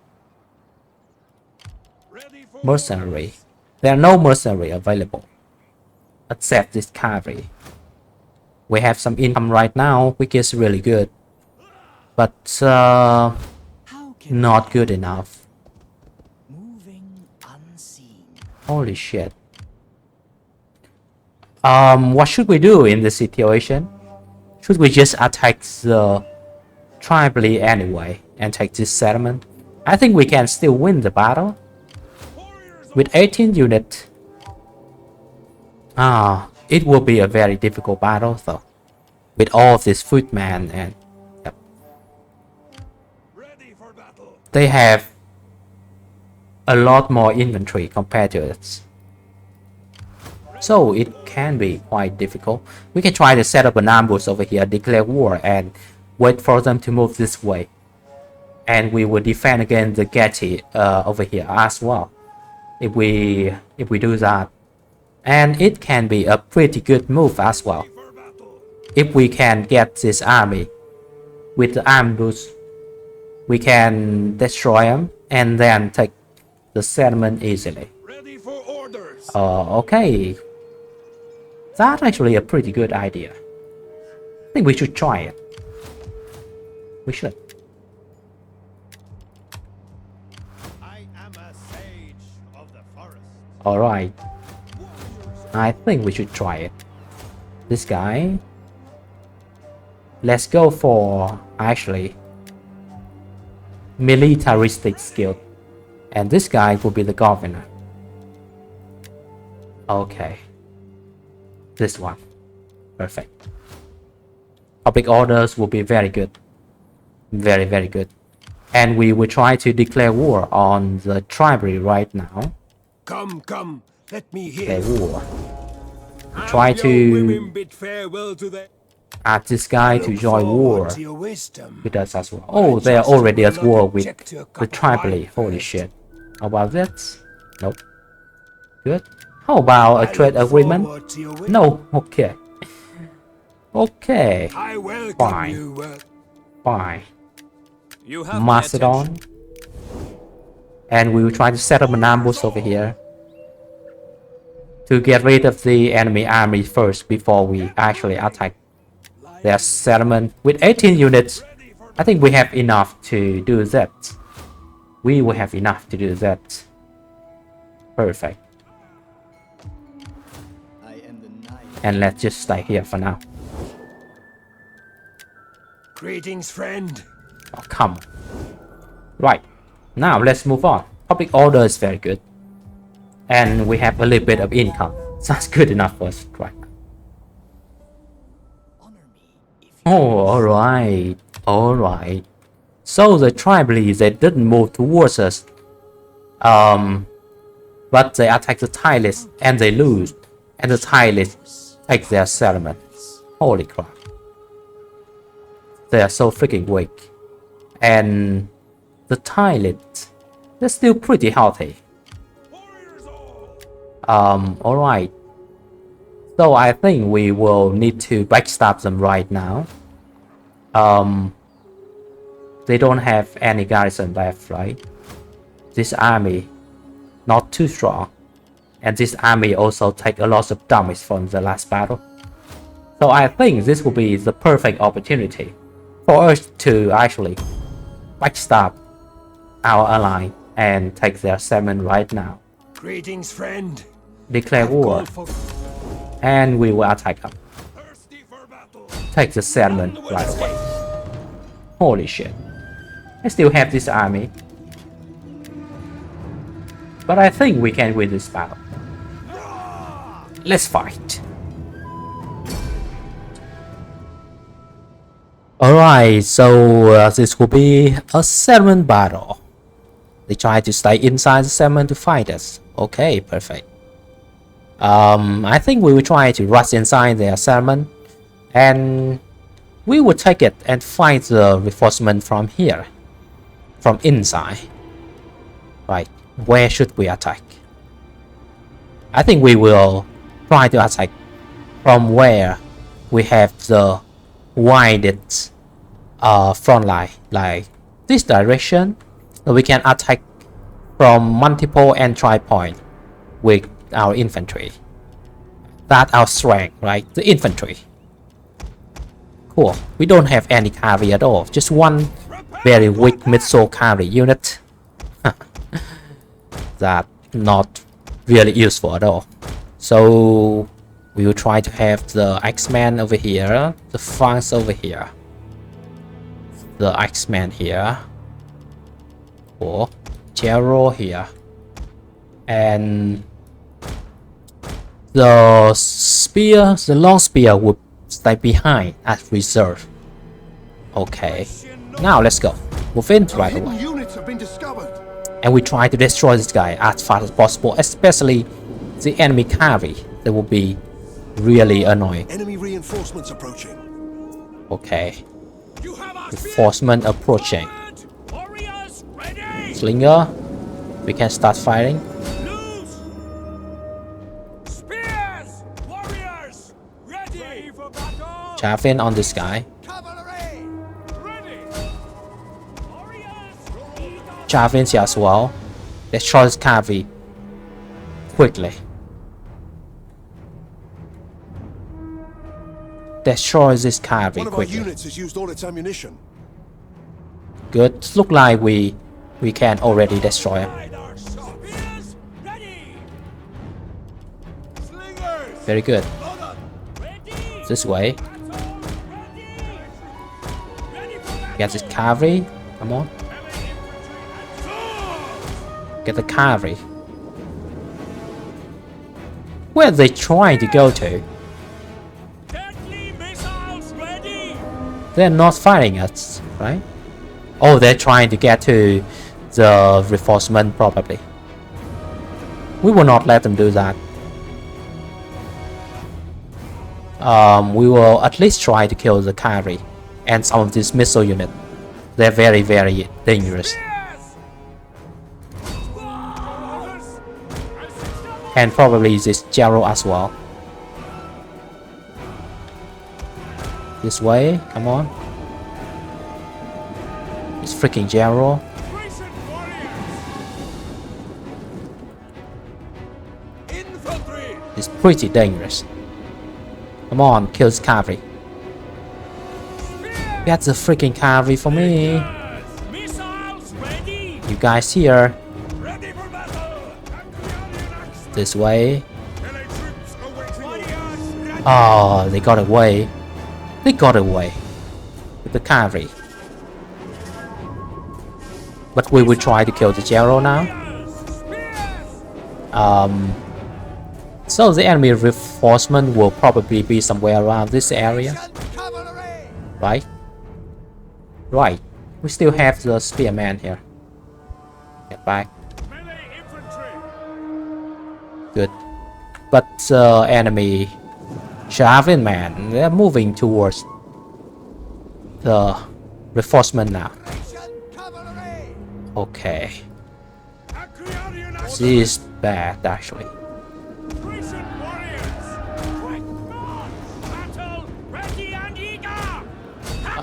Mercenary. There are no mercenary available except this cavalry. We have some income right now, which is really good, but not good enough. Holy shit. What should we do in this situation? Should we just attack the tribally anyway and take this settlement? I think we can still win the battle. with 18 units. It will be a very difficult battle though, with all of this footman and yep. Ready for battle. They have a lot more infantry compared to us, so it can be quite difficult. We can try to set up an ambush over here, declare war, and wait for them to move this way, and we will defend against the Getty over here as well. If we do that, and it can be a pretty good move as well. If we can get this army with the ambush, we can destroy them and then take the settlement easily. Ready for orders. Okay. That's actually a pretty good idea. I think we should try it. We should. I am a sage of the forest. Alright. I think we should try it. This guy. Let's go for actually militaristic skill. And this guy will be the governor. Okay. This one. Perfect. Public orders will be very good. Very, very good. And we will try to declare war on the tribal right now. Come, come, let me Declare hear. war. Try to bid farewell to the add this guy to join war to your wisdom. with us as well. Oh, they are already at war with the tribal. Holy shit. How about that? Nope. Good. How about a trade agreement? No. Okay. Okay. I welcome Fine. you. Fine. You have my attention. Macedon. And we will try to set up an ambush over here to get rid of the enemy army first before we actually attack their settlement. With 18 units, I think we have enough to do that. We will have enough to do that. Perfect. And let's just stay here for now. Greetings, friend. Oh, come on. Right. Now let's move on. Public order is very good. And we have a little bit of income. That's good enough for us right now. Oh, alright. Alright. So the tribally, they didn't move towards us. But they attack the Tylist and they lose. And the Tylist take their settlement. Holy crap. They are so freaking weak. And the Tylist, they're still pretty healthy. Alright. So I think we will need to backstab them right now. They don't have any garrison left, right? This army not too strong. And this army also take a lot of damage from the last battle. So I think this will be the perfect opportunity for us to actually backstab our ally and take their settlement right now. Greetings, friend. Declare war. And we will attack them. Take the settlement right away. Holy shit. I still have this army. But I think we can win this battle. Let's fight. Alright, so this will be a settlement battle. They try to stay inside the settlement to fight us. Okay, perfect. I think we will try to rush inside their settlement. And we will take it and fight the reinforcement from here. From inside. Right, where should we attack? I think we will try to attack from where we have the widest front line, like this direction. We can attack from multiple entry points with our infantry. That's our strength, right? The infantry. Cool. We don't have any cavalry at all. Just one very weak missile cavalry unit. That not really useful at all. So we will try to have the X-Men over here, the FALX over here, the X-Men here, or Gero here, And the long spear would stay behind as reserve. Okay, now let's go. Move in right Hidden away. units have been discovered. And we try to destroy this guy as fast as possible, especially the enemy cavalry. That will be really annoying. Enemy reinforcements approaching. Okay, You have our reinforcement approaching. warriors ready. Slinger, we can start fighting. Loose. Spears, warriors ready for battle. Chaffin on this guy. Cavalry! Ready. Warriors. Chaffins here as well. Destroy this cavalry quickly. Destroy this cavalry One of our quickly. units has used all its ammunition. Good. Look like we can already destroy him. Spears ready. Slingers Very good. ready. This way. Battle ready. Ready for battle. Get this cavalry. Come on. Get the cavalry. Where are they trying to go to? Deadly missiles ready. They're not fighting us, right? Oh, they're trying to get to the reinforcement probably. We will not let them do that. We will at least try to kill the cavalry and some of these missile units. They're very, very dangerous. And probably this Gerald as well. This way, come on. This freaking Gerald. Infantry. It's pretty dangerous. Come on, kill this cavalry. Get the freaking cavalry for me. Missiles ready. You guys here. Ready for battle. This way. Allied troops awaiting. Warriors ready. Oh, they got away. They got away with the cavalry. But we will try to kill the Gerald now. So the enemy reinforcement will probably be somewhere around this area, Cavalry! right? Right. We still have the spearman here. Get back. Melee infantry. Good. But enemy Javelin man, they're moving towards the reinforcement now. Cavalry! Okay. Acreonian This is bad actually. Recent warriors. Quick march. Battle ready and eager.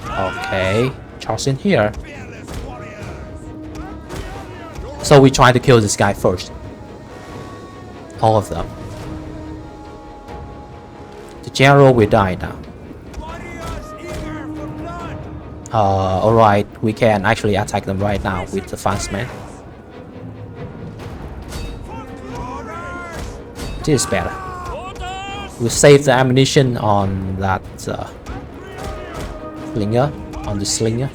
Okay. Charles in here. Fearless warriors. So we try to kill this guy first. All of them. The general will die now. Warriors eager for blood. Alright, we can actually attack them right now with the fastman. This is better. Orders. We'll save the ammunition on that slinger. On the slinger.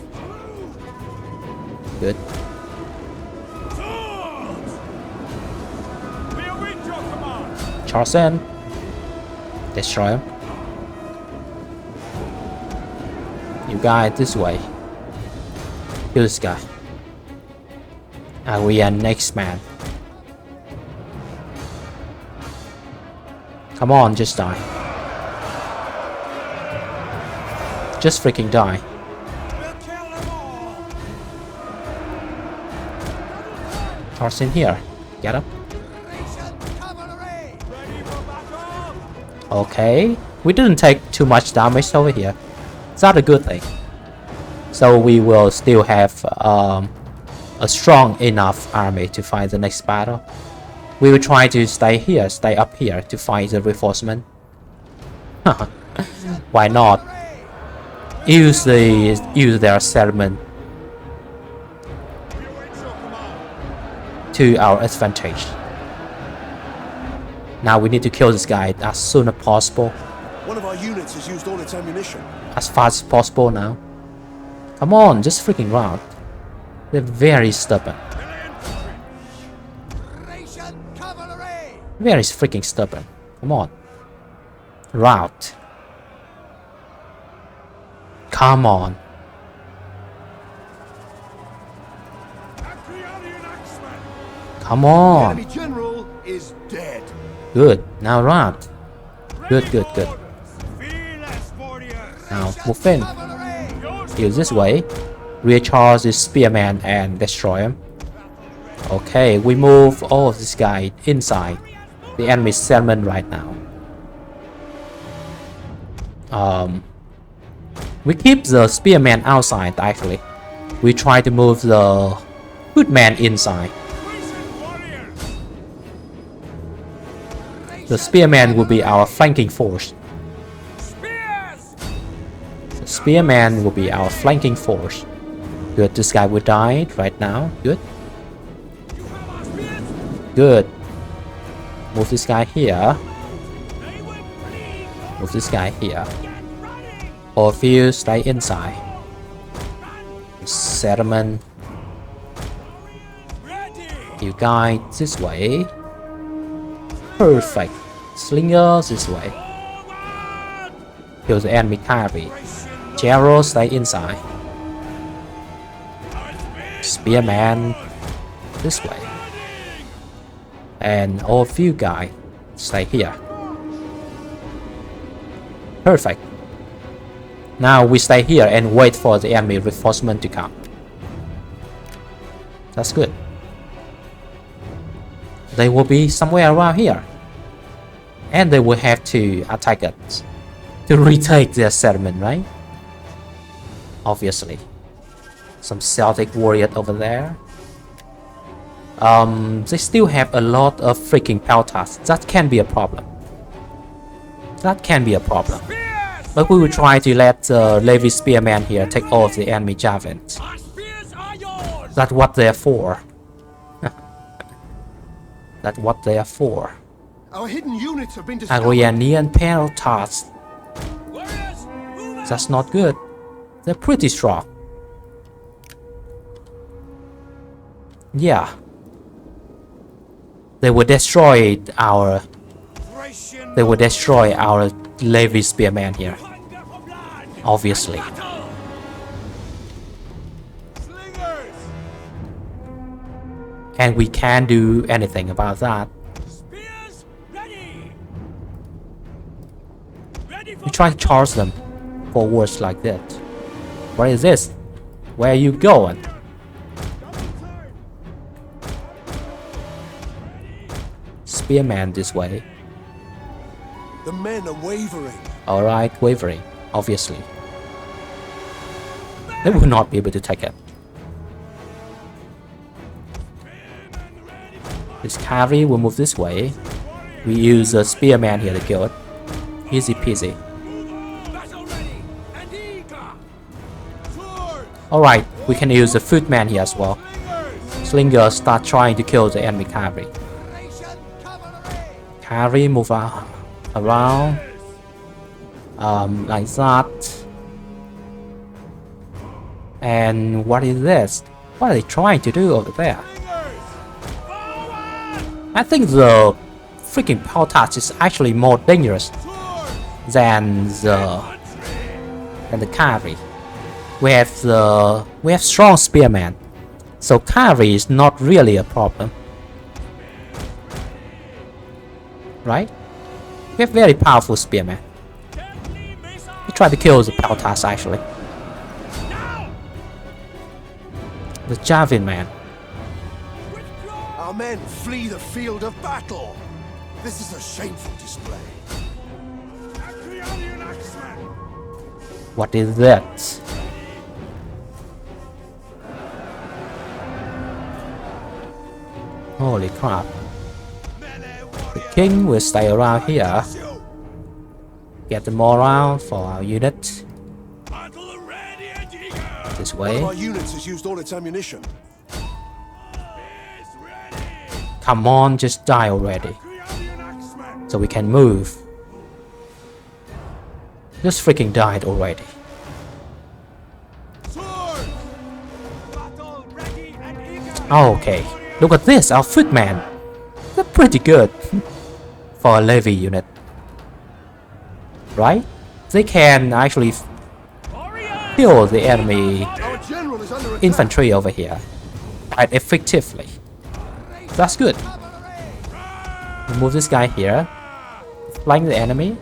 Good. We await your command. Charge in. Destroy him. You guys this way. Kill this guy. And we are next man. Come on, just die. Just freaking die. We'll kill them all. Charge in here. Get up. Cavalry! Ready for battle. Okay. We didn't take too much damage over here. Is that a good thing? So we will still have a strong enough army to fight the next battle. We will try to stay up here to fight the reinforcement. Why not? Use their settlement We await your command. to our advantage. Now we need to kill this guy as soon as possible. One of our units has used all its ammunition. As fast as possible now. Come on, just freaking round. They're very stubborn. Melee infantry. Very freaking stubborn. Come on. Route. Come on. Come The on. enemy general is dead. Good. Now route. Good, good, good. Now move in. Use this way. Recharge this spearman and destroy him. Okay, we move all of this guy inside the enemy settlement right now. We keep the spearman outside actually. We try to move the footman inside. The spearman will be our flanking force. The spearman will be our flanking force. Good, this guy will die right now. Good. Good. Move this guy here. Move this guy here. All of you stay inside. Settlement. You guide this way. Perfect. Slinger this way. Kill the enemy cavalry. Gerald stay inside. Spearman this way. And all of you guys stay here. Perfect. Now we stay here and wait for the enemy reinforcement to come. That's good. They will be somewhere around here. And they will have to attack us to retake their settlement, right? Obviously. Some Celtic warrior over there. They still have a lot of freaking peltas. That can be a problem. That can be a problem. But we will try to let the Levy Spearman here take all of the enemy javelins. That's what they're for. That's what they are for. Our hidden units have been discovered. Agrarian peltas. That's not good. They're pretty strong. Yeah. They will destroy our Levy Spearman here. Obviously. And we can't do anything about that. We try to charge them forwards like that. What is this? Where are you going? Spearman this way. The men are wavering. Alright, wavering, obviously. They will not be able to take it. This cavalry will move this way. We use a spearman here to kill it. Easy peasy. Alright, we can use the footman here as well. Slinger start trying to kill the enemy cavalry. Cavalry move around. Like that. And what is this? What are they trying to do over there? I think the freaking peltas is actually more dangerous than the cavalry. We have strong spearmen, so cavalry is not really a problem, right? We have very powerful spearmen. We try to kill the peltas actually. The javelin man. Our men flee the field of battle. This is a shameful display. What is that? Holy crap. The king will stay around here. Get the morale for our unit. This One of way. our units has used all its ammunition. Come on, just die already. So we can move. Just freaking died already. Okay. Look at this, our footman. They're pretty good. for a levy unit, right? They can actually kill the enemy Our general is under attack. infantry over here quite effectively. That's good. Remove this guy here. Flank the enemy.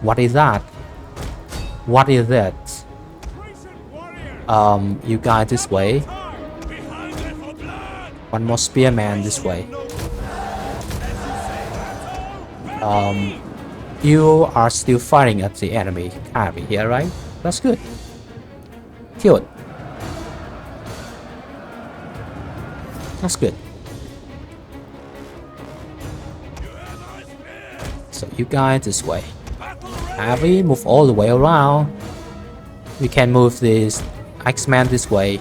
What is that? What is that? You guys this way. One more spearman this way. You are still firing at the enemy cavalry here, right? That's good. Kill it. That's good. So you guys this way. Cavalry move all the way around. We can move this X-Man this way.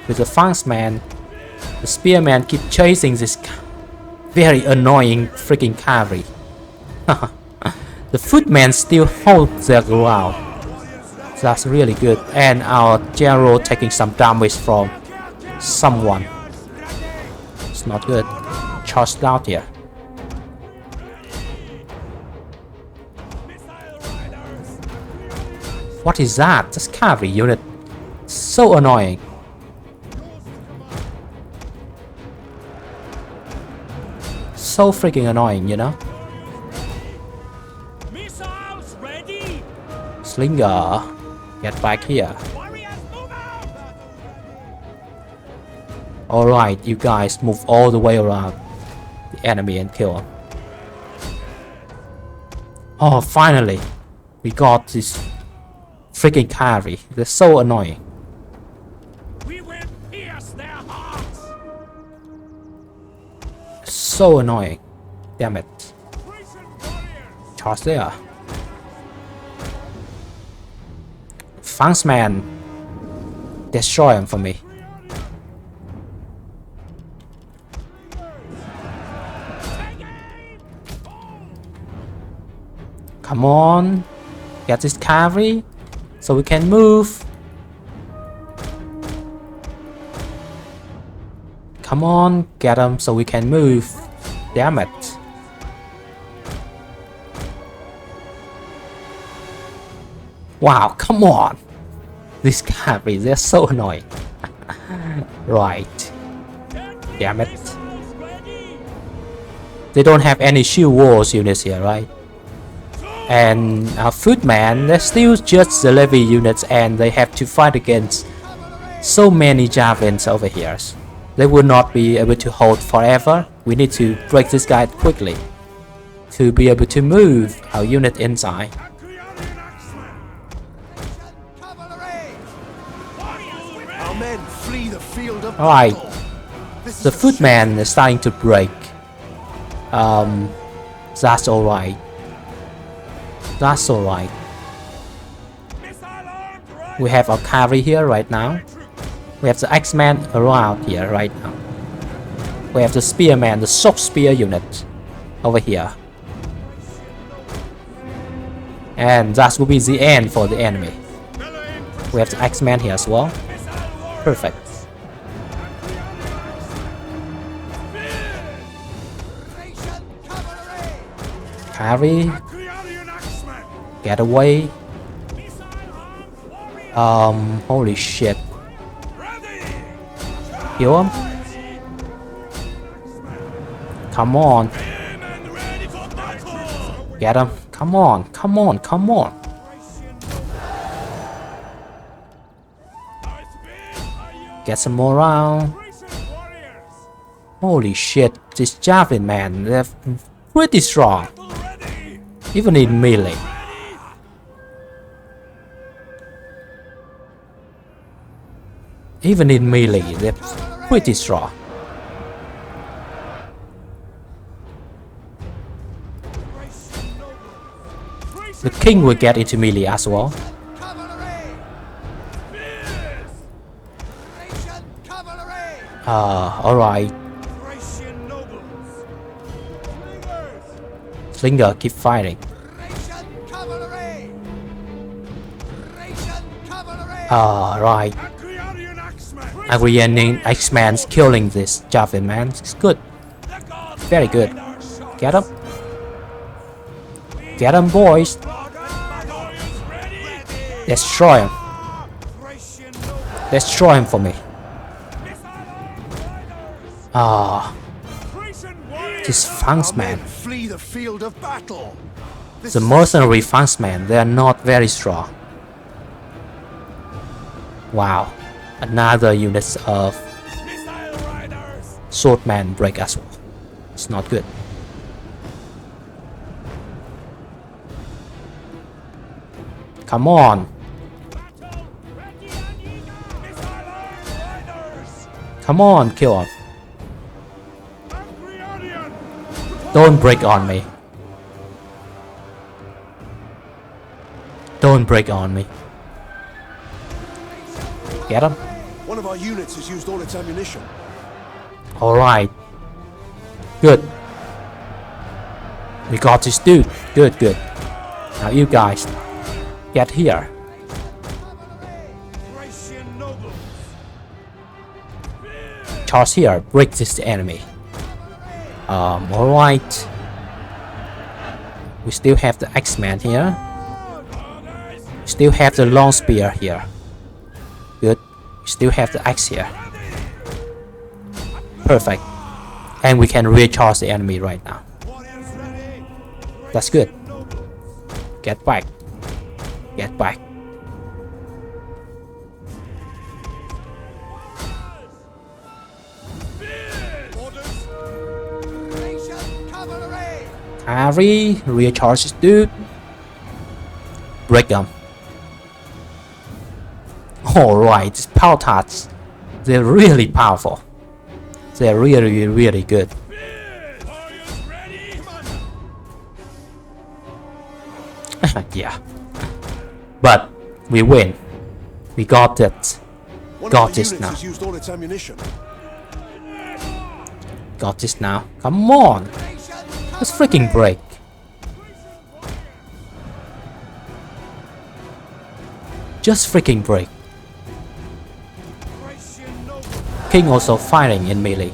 With the Fangsman, the Spearman keep chasing this very annoying freaking cavalry. The Footmen still hold their ground. That's really good. And our general taking some damage from someone. It's not good. Charged out here. What is that? This cavalry unit. So annoying. So freaking annoying, you know? Missiles ready. Slinger, get back here. Alright, you guys move all the way around the enemy and kill him. Oh, finally, we got this freaking cavalry. They're so annoying. We will pierce their hearts. So annoying. Damn it. Charge there. Fangsman, destroy him for me. Come on, get this cavalry so we can move. Come on, get them so we can move. Damn it. Wow, come on. These cavalry, they're so annoying. Right. Damn it. They don't have any shield walls units here, right? And our Footman, they're still just the levy units and they have to fight against so many javelins over here. They will not be able to hold forever. We need to break this guy quickly to be able to move our unit inside. Our men flee the field of Alright, battle. This the is a Footman is starting to break. That's alright. That's alright. We have our cavalry here right now. We have the X-Men around here right now. We have the Spearman, the Shock Spear unit over here. And that will be the end for the enemy. We have the X-Men here as well. Perfect. Cavalry, get away. Holy shit. Kill him. Come on. Get him. Come on, come on, come on. Get some more round. Holy shit, this javelin man, they're pretty strong. Even in melee. Even in melee, they're pretty strong. The king will get into melee as well. Alright. Slinger, keep fighting. Right. Oddrysian X-Man's killing this javelin man. It's good. Very good. Get him. Get him, boys. Destroy him. Destroy him for me. Ah. This Funksman. Flee the field of battle. The mercenary Funksman, they are not very strong. Wow. Another unit of Swordman break as well. It's not good. Come on. Come on, kill him. Don't break on me. Don't break on me. Get him. One of our units has used all its ammunition. Alright. Good. We got this dude. Good, good. Now you guys, get here. Charge here. Break this enemy. Alright. We still have the X-Man here. Still have the long spear here. Good. We still have the axe here. Perfect. And we can recharge the enemy right now. That's good. Get back. Get back. Cavalry, recharge this dude. Break them. Alright, these power tarts, they're really powerful. They're really, really good. Yeah. But we win. We got it. Got this now. Used all its ammunition. Got this now. Come on. Let's freaking break. Just freaking break. King also fighting in melee.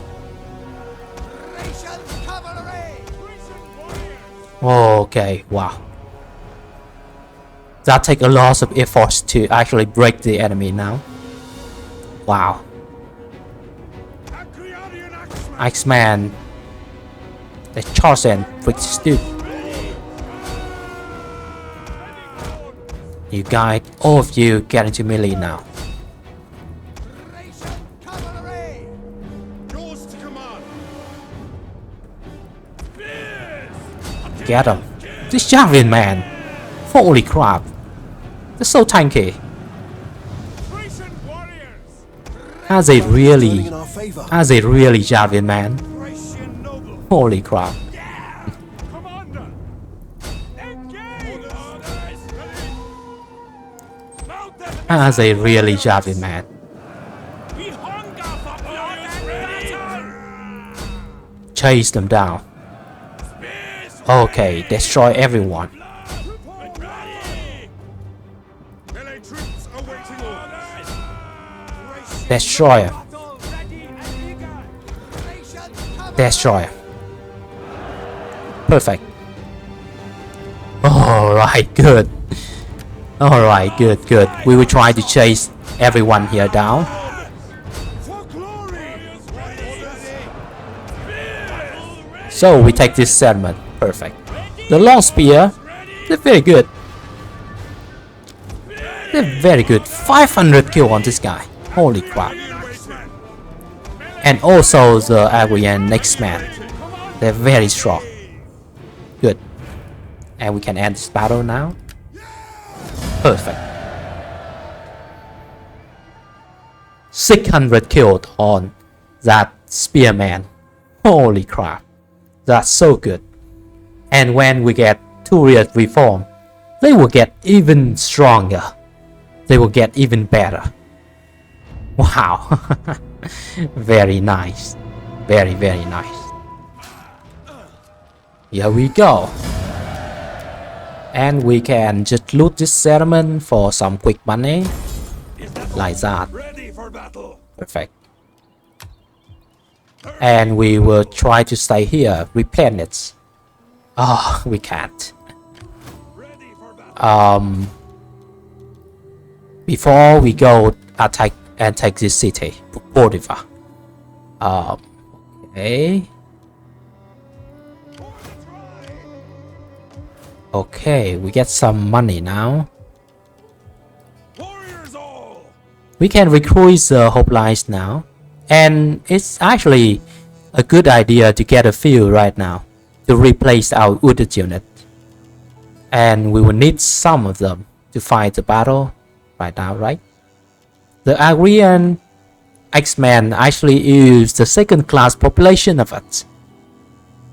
Okay, wow. That takes a lot of effort to actually break the enemy now. Wow. X-Man. The charge and break this dude. You guys, all of you get into melee now. Get him. This javelin man. Holy crap. They're so tanky. Are they really javelin man? Holy crap. Are they really javelin man? Chase them down. Okay, destroy everyone. Destroy him. Destroy him. Perfect. Alright, good. Alright, good, good. We will try to chase everyone here down. So we take this settlement. Perfect. The long spear, they're very good. They're very good. 500 kill on this guy. Holy crap. And also the Oddrysian next man. They're very strong. Good. And we can end this battle now. Perfect. 600 killed on that spearman. Holy crap. That's so good. And when we get Turia's reform, they will get even stronger. They will get even better. Wow. Very nice. Very, very nice. Here we go. And we can just loot this settlement for some quick money. Like that. Perfect. And we will try to stay here, replenish Oh, we can't. Ready for battle. Before we go attack and take this city, Bolivar. Okay. Okay, we get some money now. Warriors all. We can recruit the hoplites now. And it's actually a good idea to get a few right now to replace our wounded unit. And we will need some of them to fight the battle right now, right? The Oddrysian X-Men actually use the second class population of it.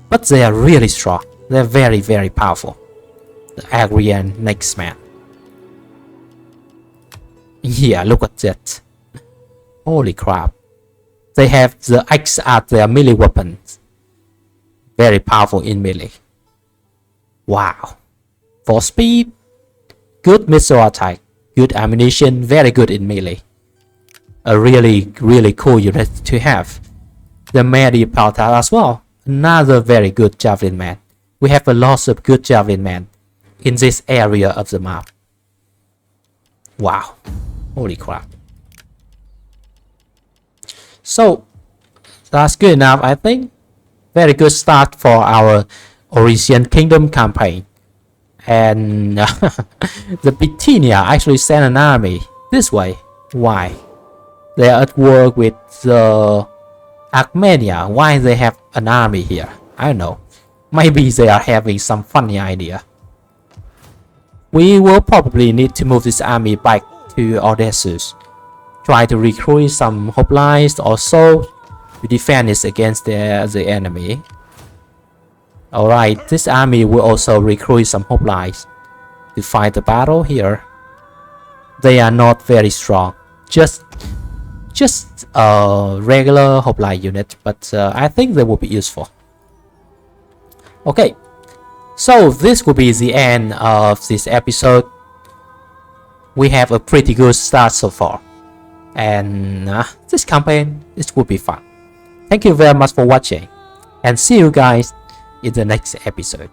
But they are really strong. They're very, very powerful. The Oddrysian X-Men. Yeah, look at that. Holy crap. They have the X as their melee weapons. Very powerful in melee. Wow. For speed, good missile attack, good ammunition, very good in melee. A really, really cool unit to have. The Mary Pelta as well. Another very good javelin man. We have a lot of good javelin men in this area of the map. Wow. Holy crap. So, that's good enough, I think. Very good start for our Oddrysian Kingdom campaign. And the Bithynia actually sent an army this way. Why? They are at war with the Armenia. Why they have an army here? I don't know. Maybe they are having some funny idea. We will probably need to move this army back to Odysseus. Try to recruit some hoplites or so to defend it against the enemy. Alright, this army will also recruit some hoplites to fight the battle here. They are not very strong. Just a regular hoplite unit, but I think they will be useful. Okay, so this will be the end of this episode. We have a pretty good start so far. And this campaign, it will be fun. Thank you very much for watching. And see you guys in the next episode.